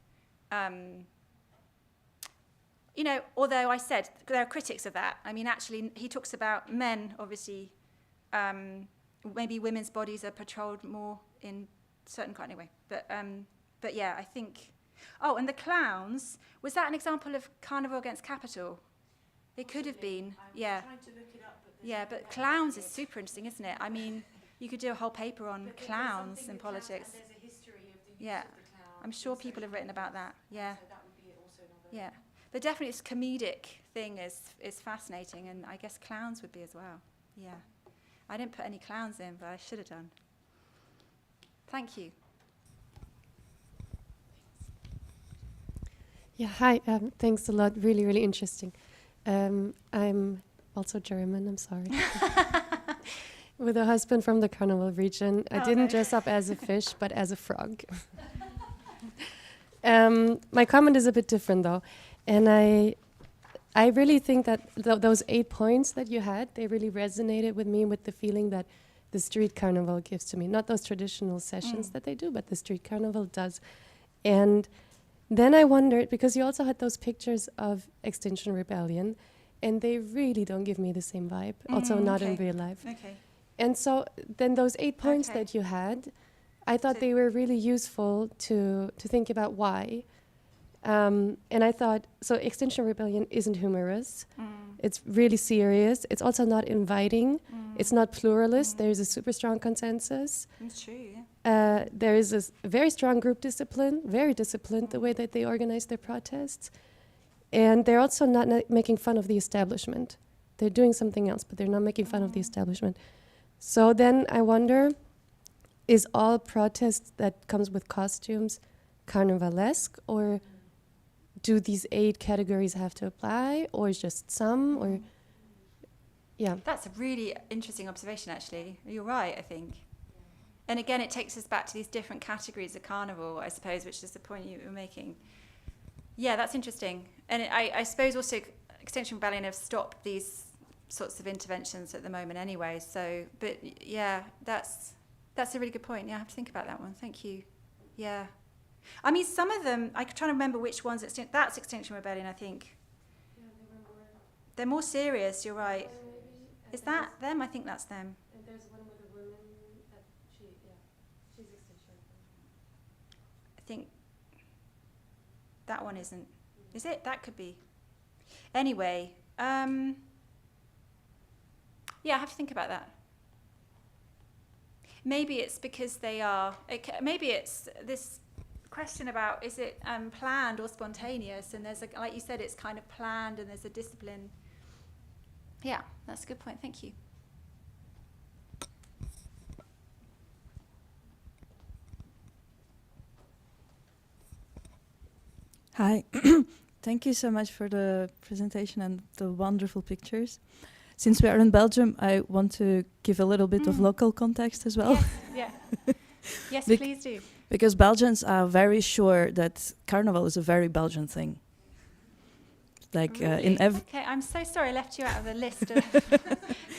Although I said there are critics of that. I mean, actually, he talks about men, obviously, maybe women's bodies are patrolled more in certain kind of way. But yeah, I think. Oh, and the clowns, was that an example of Carnival against Capital? It could have been, yeah. Trying to look it up, but clowns is super interesting, isn't it? I mean, you could do a whole paper on clowns in politics. There's a history of the Yeah, use of the clown. I'm sure people have written about that. Yeah, So that would be also another. yeah. But definitely this comedic thing is fascinating, and I guess clowns would be as well. Yeah. I didn't put any clowns in, but I should have done. Thank you. Yeah, hi. Thanks a lot. Really, really interesting. I'm also German, I'm sorry. With a husband from the Carnival region. I didn't dress up as a fish, but as a frog. My comment is a bit different, though. And I really think that those 8 points that you had, they really resonated with me, with the feeling that the street carnival gives to me. Not those traditional sessions that they do, but the street carnival does. And then I wondered, because you also had those pictures of Extinction Rebellion, and they really don't give me the same vibe, also not in real life. Okay. And so then those 8 points that you had, I thought they were really useful to think about why. And I thought, so Extinction Rebellion isn't humorous. It's really serious. It's also not inviting. It's not pluralist. There's a super strong consensus. It's true, yeah. There is a very strong group discipline, very disciplined the way that they organize their protests. And they're also not making fun of the establishment. They're doing something else, but they're not making fun of the establishment. So then I wonder, is all protest that comes with costumes carnivalesque, or do these 8 categories have to apply, or just some, or yeah? That's a really interesting observation, actually. You're right, I think. And again, it takes us back to these different categories of carnival, I suppose, which is the point you were making. Yeah, that's interesting. And I suppose also Extinction Rebellion have stopped these sorts of interventions at the moment anyway. So, but yeah, that's a really good point. Yeah, I have to think about that one. Thank you. Yeah. I mean, some of them, I'm trying to remember which ones. That's Extinction Rebellion, I think. Yeah, They're more serious, you're right. Is that them? I think that's them. And there's one with a woman. She's Extinction. I think that one isn't. Is it? That could be. Anyway, yeah, I have to think about that. Maybe it's because they are. Maybe it's this question about, is it planned or spontaneous? And there's like you said, it's kind of planned, and there's a discipline. Yeah, that's a good point. Thank you. Hi. Thank you so much for the presentation and the wonderful pictures. Since we are in Belgium, I want to give a little bit of local context as well. Yes, yeah. Yes, please do. Because Belgians are very sure that Carnival is a very Belgian thing. Like Really? Okay, I'm so sorry I left you out of the list of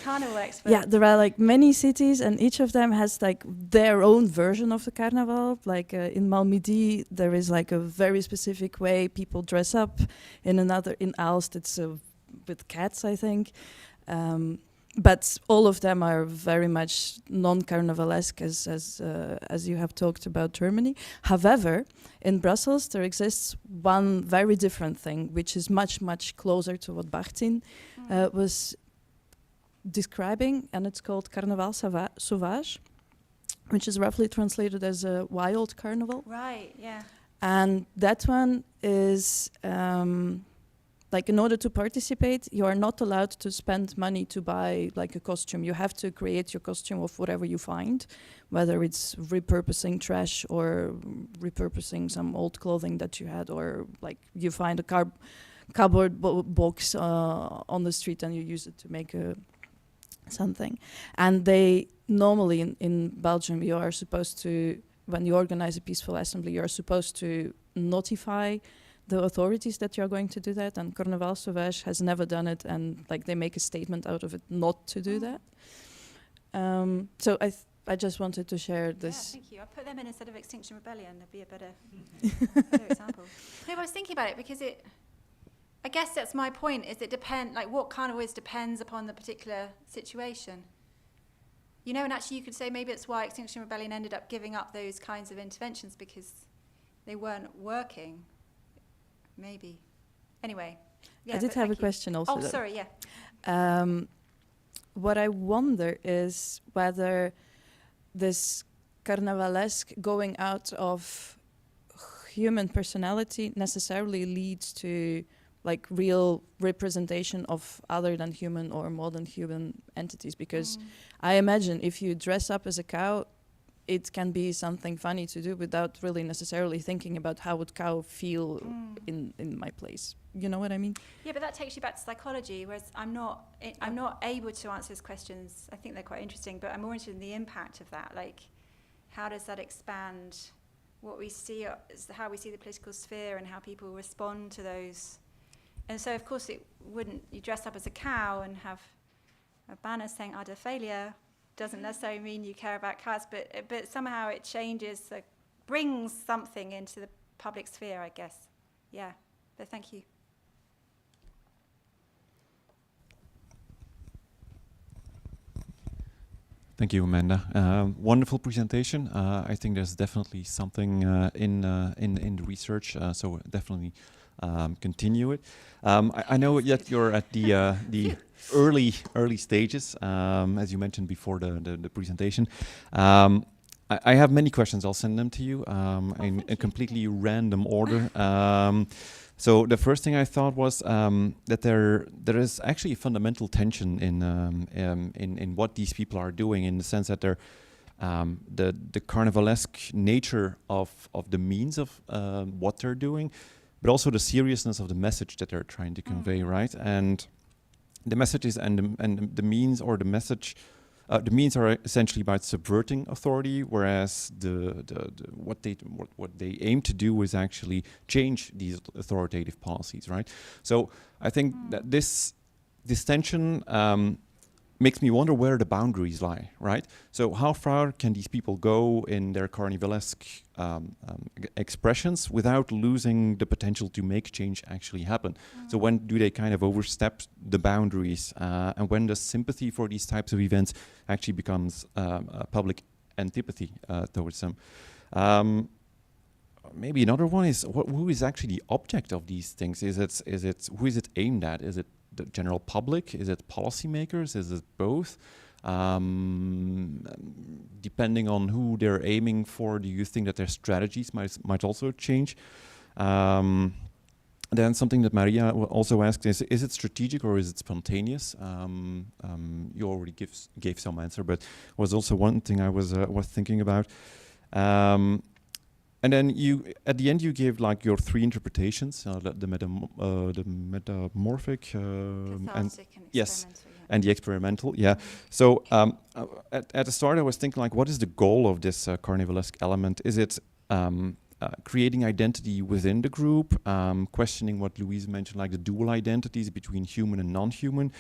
carnival experts. Yeah, there are like many cities, and each of them has like their own version of the carnival. Like in Malmedy, there is like a very specific way people dress up. In Aalst, it's with cats, I think. But all of them are very much non-carnivalesque, as you have talked about Germany. However, in Brussels, there exists one very different thing, which is much, much closer to what Martin was describing, and it's called Carnaval Sauvage, which is roughly translated as a wild carnival. Right, yeah. And that one is... like in order to participate, you are not allowed to spend money to buy like a costume. You have to create your costume of whatever you find, whether it's repurposing trash or repurposing some old clothing that you had, or like you find a cardboard box on the street and you use it to make something. And they normally in Belgium, you are supposed to, when you organize a peaceful assembly, you are supposed to notify the authorities that you're going to do that, and Carnaval Sauvage has never done it, and like they make a statement out of it not to do that. So I just wanted to share this. Yeah, thank you. I'll put them in instead of Extinction Rebellion. That'd be a better example. No, but I was thinking about it because I guess that's my point, is it like what carnival is depends upon the particular situation. You know, and actually you could say maybe it's why Extinction Rebellion ended up giving up those kinds of interventions, because they weren't working. Maybe. Anyway. Yeah, I did have a question also. Oh, though. sorry, yeah. What I wonder is whether this carnivalesque going out of human personality necessarily leads to like real representation of other than human or more than human entities. Because I imagine if you dress up as a cow, it can be something funny to do without really necessarily thinking about how would cow feel in my place. You know what I mean? Yeah, but that takes you back to psychology, whereas I'm not able to answer those questions. I think they're quite interesting, but I'm more interested in the impact of that. Like, how does that expand what we see, how we see the political sphere and how people respond to those? And so, of course, you dress up as a cow and have a banner saying "Ada failure." Doesn't necessarily mean you care about cows, but somehow it changes, brings something into the public sphere, I guess. Yeah, but thank you. Thank you, Amanda. Wonderful presentation. I think there's definitely something in the research, so definitely continue it. I know yet you're at the early stages, as you mentioned before the presentation. I have many questions. I'll send them to you in a completely random order. So the first thing I thought was that there is actually a fundamental tension in what these people are doing, in the sense that they're the carnivalesque nature of the means of what they're doing, but also the seriousness of the message that they're trying to convey, right? And the messages and the means, or the message, the means are essentially about subverting authority, whereas what they aim to do is actually change these authoritative policies, right? So I think that this tension makes me wonder where the boundaries lie, right? So how far can these people go in their carnivalesque expressions without losing the potential to make change actually happen? So when do they kind of overstep the boundaries? And when does sympathy for these types of events actually becomes a public antipathy towards them? Maybe another one is who is actually the object of these things? Is it who is it aimed at? Is it the general public? Is it policymakers? Is it both? Depending on who they're aiming for, do you think that their strategies might also change? Then something that Maria also asked is it strategic or is it spontaneous? You already gave some answer, but was also one thing I was thinking about. And then at the end, you gave like your three interpretations: the metamorphic, and the experimental. Yeah. So at the start, I was thinking like, what is the goal of this carnivalesque element? Is it creating identity within the group, questioning what Louise mentioned, like the dual identities between human and non-human?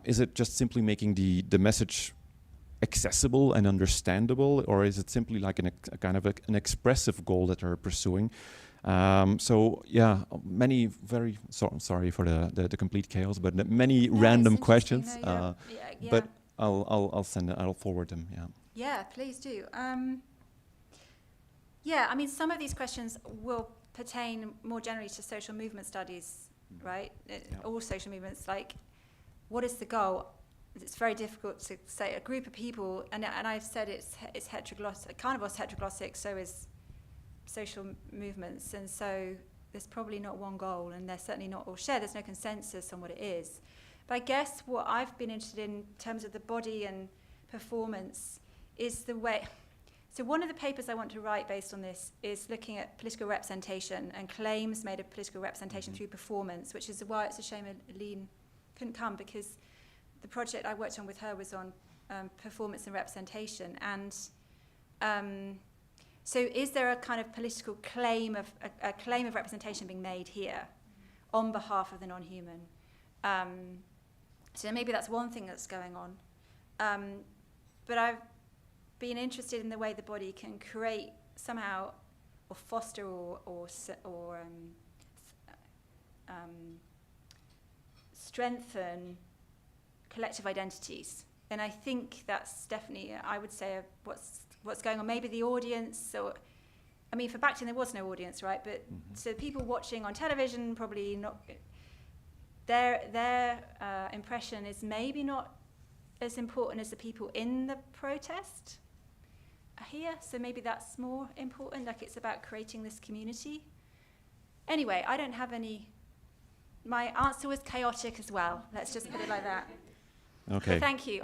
Is it just simply making the message accessible and understandable, or is it simply like a kind of an expressive goal that they're pursuing? So yeah, many very sorry for the complete chaos, but many random questions. But I'll send it. I'll forward them. Yeah. Yeah, please do. Yeah, I mean, some of these questions will pertain more generally to social movement studies, right? All social movements, like, what is the goal? It's very difficult to say. A group of people, and I've said it's heteroglossic. Carnival's heteroglossic, so is social movements, and so there's probably not one goal, and they're certainly not all shared. There's no consensus on what it is. But I guess what I've been interested in terms of the body and performance is the way. So one of the papers I want to write based on this is looking at political representation and claims made of political representation through performance, which is why it's a shame Aline couldn't come, because the project I worked on with her was on performance and representation. And so is there a kind of political claim of a claim of representation being made here on behalf of the non-human? So maybe that's one thing that's going on. But I've been interested in the way the body can create somehow, or foster, or strengthen collective identities. And I think that's definitely, I would say, what's going on. Maybe the audience, or, I mean, for back then there was no audience, right? But so people watching on television probably not, their impression is maybe not as important as the people in the protest here. So maybe that's more important, like it's about creating this community. Anyway, I don't have any, my answer was chaotic as well. Let's just put it like that. Okay. But thank you.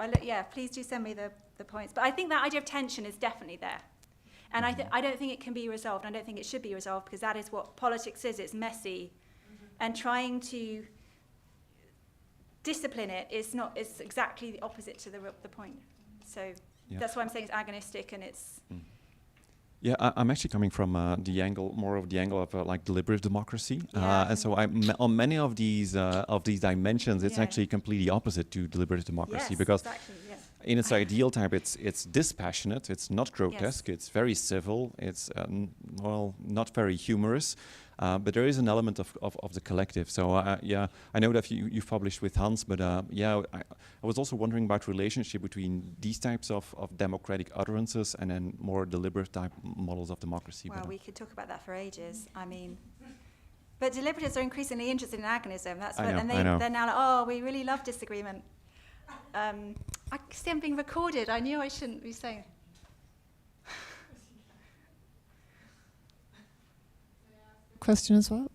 Please do send me the points. But I think that idea of tension is definitely there. And I don't think it can be resolved. I don't think it should be resolved, because that is what politics is. It's messy. And trying to discipline it is exactly the opposite to the point. So that's why I'm saying it's agonistic, and it's... Yeah, I'm actually coming from the angle of like deliberative democracy, and so on many of these dimensions, it's actually completely opposite to deliberative democracy, because in its ideal type, it's dispassionate, it's not grotesque, it's very civil, it's not very humorous, but there is an element of the collective. So I know that you've published with Hans, but I was also wondering about relationship between these types of democratic utterances and then more deliberate type models of democracy. Well, we could talk about that for ages. I mean, but deliberatives are increasingly interested in agonism. That's what, and they're now like, oh, we really love disagreement. I see I'm being recorded. I knew I shouldn't be saying. question as well.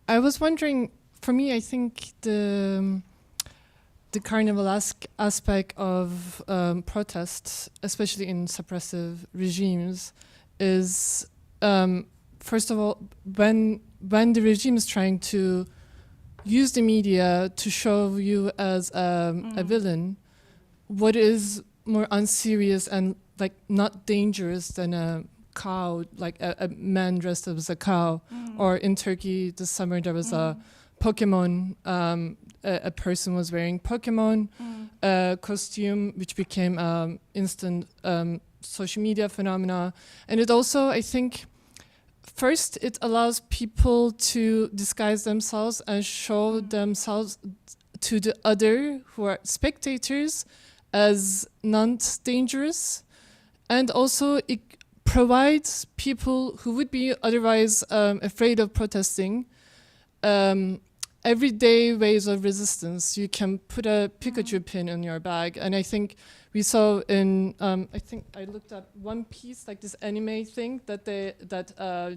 I was wondering, for me, I think the carnivalesque aspect of protests, especially in suppressive regimes, is first of all when the regime is trying to use the media to show you as a villain, what is more unserious and like not dangerous than a cow, like a man dressed as a cow, or in Turkey this summer there was a Pokemon, a person was wearing Pokemon costume, which became instant social media phenomena. And it also, I think, first it allows people to disguise themselves and show themselves to the other who are spectators as not dangerous. And also it provides people who would be otherwise afraid of protesting everyday ways of resistance. You can put a Pikachu pin in your bag, and I think we saw in I think I looked at One Piece, like this anime thing that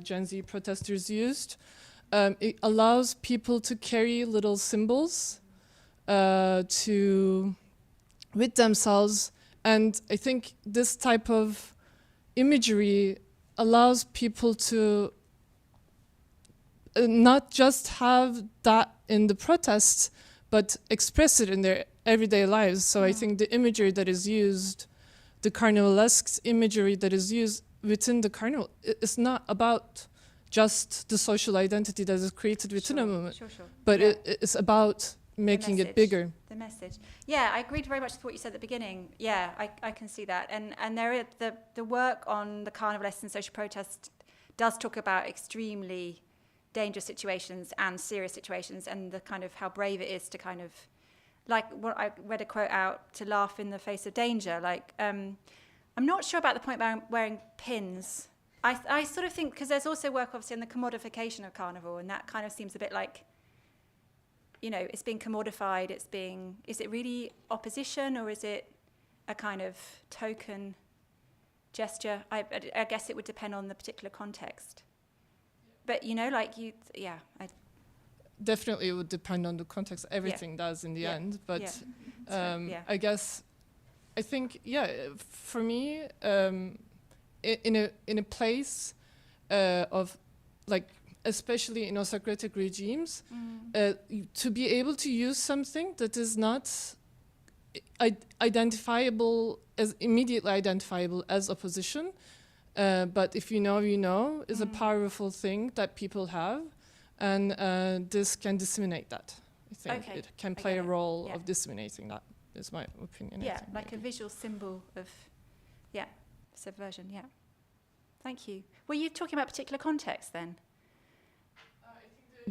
Gen Z protesters used. It allows people to carry little symbols with themselves, and I think this type of imagery allows people to not just have that in the protests, but express it in their everyday lives. So I think the imagery that is used, the carnivalesque imagery that is used within the carnival, it's not about just the social identity that is created within a moment, but it's about making it bigger. The message. Yeah, I agreed very much with what you said at the beginning. Yeah, I can see that. And there is the work on the carnivalesque and social protest does talk about extremely dangerous situations and serious situations, and the kind of how brave it is to kind of, like what I read a quote out, to laugh in the face of danger. Like, I'm not sure about the point about wearing pins. I sort of think, because there's also work obviously on the commodification of carnival, and that kind of seems a bit like, you know, it's being commodified, is it really opposition, or is it a kind of token gesture? I guess it would depend on the particular context. But, you know, like definitely it would depend on the context. Everything does in the end. But I guess, I think, for me, in a place of, like, especially in autocratic regimes, to be able to use something that is not immediately identifiable as opposition, but if you know, you know, is a powerful thing that people have, and this can disseminate that. I think it can play a role of disseminating that, is my opinion. Yeah, like a visual symbol of, subversion, Thank you. Were you talking about particular context then?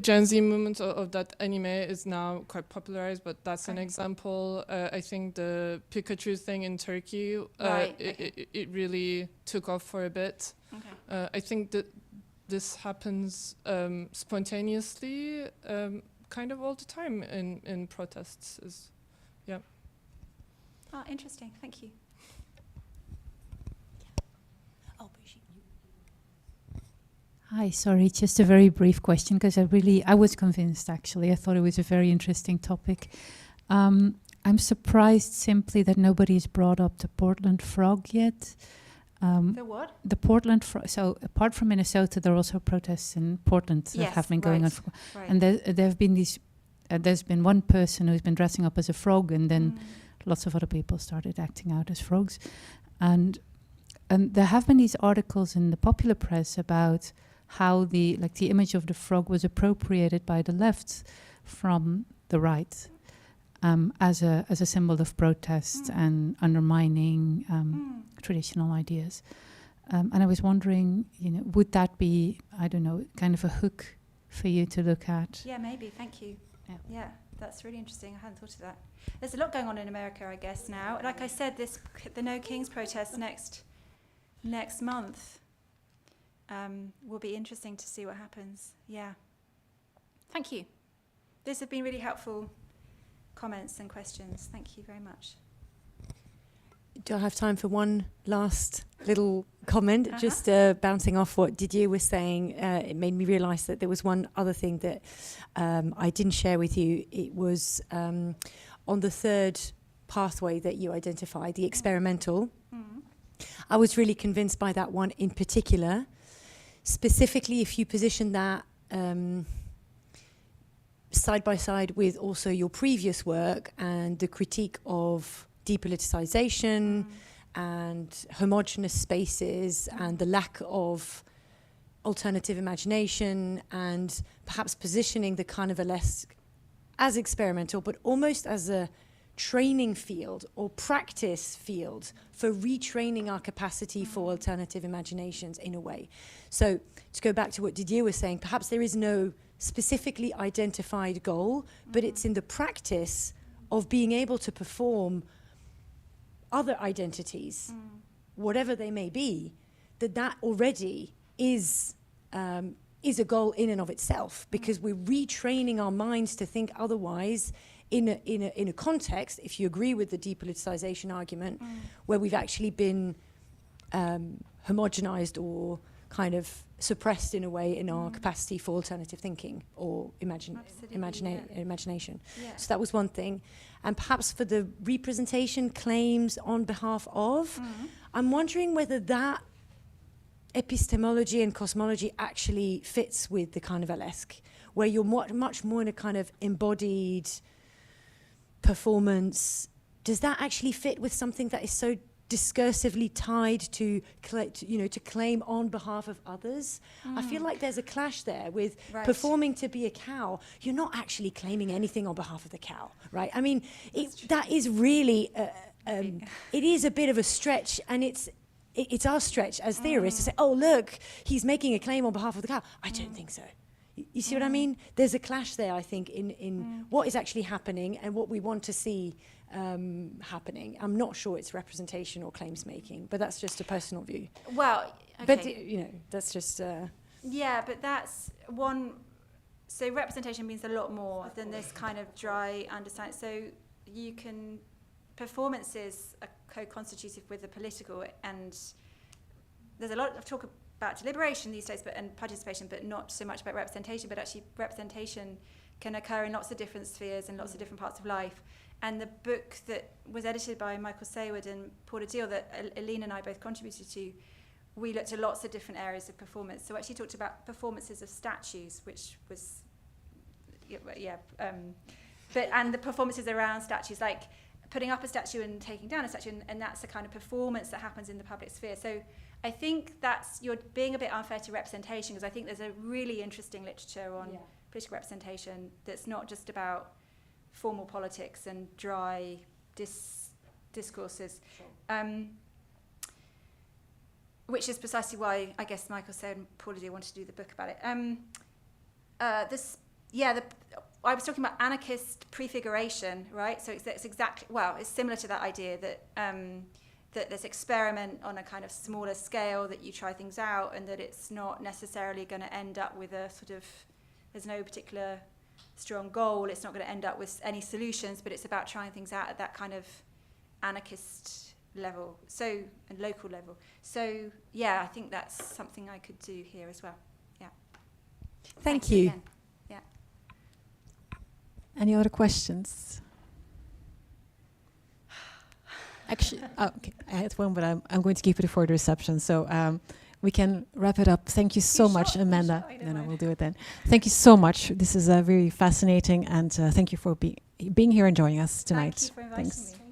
Gen Z movement of that anime is now quite popularized, but that's an example. I think the Pikachu thing in Turkey, it really took off for a bit. I think that this happens spontaneously, kind of all the time in protests. Interesting. Thank you. Hi, sorry, just a very brief question, because I was convinced, actually. I thought it was a very interesting topic. I'm surprised simply that nobody's brought up the Portland frog yet. The what? The Portland frog. So apart from Minnesota, there are also protests in Portland that have been going on. And there have been these, there's been one person who's been dressing up as a frog, and then lots of other people started acting out as frogs. And there have been these articles in the popular press about how the image of the frog was appropriated by the left from the right, as a symbol of protest and undermining traditional ideas. And I was wondering, would that be, I don't know, kind of a hook for you to look at? Yeah, maybe. Thank you. Yeah, that's really interesting. I hadn't thought of that. There's a lot going on in America, I guess, now. Like I said, the No Kings protest next month. Will be interesting to see what happens. Yeah. Thank you. These have been really helpful comments and questions. Thank you very much. Do I have time for one last little comment, just bouncing off what Didier was saying. It made me realise that there was one other thing that I didn't share with you. It was on the third pathway that you identified, the experimental. I was really convinced by that one in particular. Specifically, if you position that side by side with also your previous work and the critique of depoliticization and homogenous spaces and the lack of alternative imagination, and perhaps positioning the Carnivalesque as experimental, but almost as a training field or practice field for retraining our capacity for alternative imaginations in a way. So to go back to what Didier was saying, perhaps there is no specifically identified goal, but it's in the practice of being able to perform other identities, whatever they may be, that already is a goal in and of itself, because we're retraining our minds to think otherwise in a context, if you agree with the depoliticization argument, where we've actually been homogenized or kind of suppressed in a way in our capacity for alternative thinking or imagination. Yeah. So that was one thing. And perhaps for the representation claims on behalf of, I'm wondering whether that epistemology and cosmology actually fits with the Carnivalesque, where you're much more in a kind of embodied performance. Does that actually fit with something that is so discursively tied to claim on behalf of others? I feel like there's a clash there with performing to be a cow. You're not actually claiming anything on behalf of the cow, right? I mean, that is really, it is a bit of a stretch, and it's our stretch as theorists to say, oh, look, he's making a claim on behalf of the cow. I don't think so. You see what I mean? There's a clash there, I think, in what is actually happening and what we want to see happening. I'm not sure it's representation or claims making, but that's just a personal view. Well, okay. But, that's just... yeah, but that's one... So representation means a lot more than this kind of dry understanding. So you can... Performances are co-constitutive with the political, and there's a lot of talk about deliberation these days and participation, but not so much about representation. But actually representation can occur in lots of different spheres and lots of different parts of life. And the book that was edited by Michael Saywood and Paul Adil, that Aline and I both contributed to, we looked at lots of different areas of performance. So actually talked about performances of statues, which was, and the performances around statues, like putting up a statue and taking down a statue, and that's the kind of performance that happens in the public sphere. So I think you're being a bit unfair to representation, because I think there's a really interesting literature on political representation that's not just about formal politics and dry discourses, which is precisely why I guess Michael said and Paul Adil wanted to do the book about it. I was talking about anarchist prefiguration, right? So it's exactly, it's similar to that idea that that there's experiment on a kind of smaller scale, that you try things out, and that it's not necessarily going to end up with a sort of, there's no particular strong goal, it's not going to end up with any solutions, but it's about trying things out at that kind of anarchist level, and local level. So yeah, I think that's something I could do here as well. Yeah. Thank you. Again. Yeah. Any other questions? Actually, okay, I had one, but I'm going to keep it for the reception. So we can wrap it up. Thank you so much, Amanda. No, we'll do it then. Thank you so much. This is very fascinating, and thank you for being here and joining us tonight. Thank you for inviting me.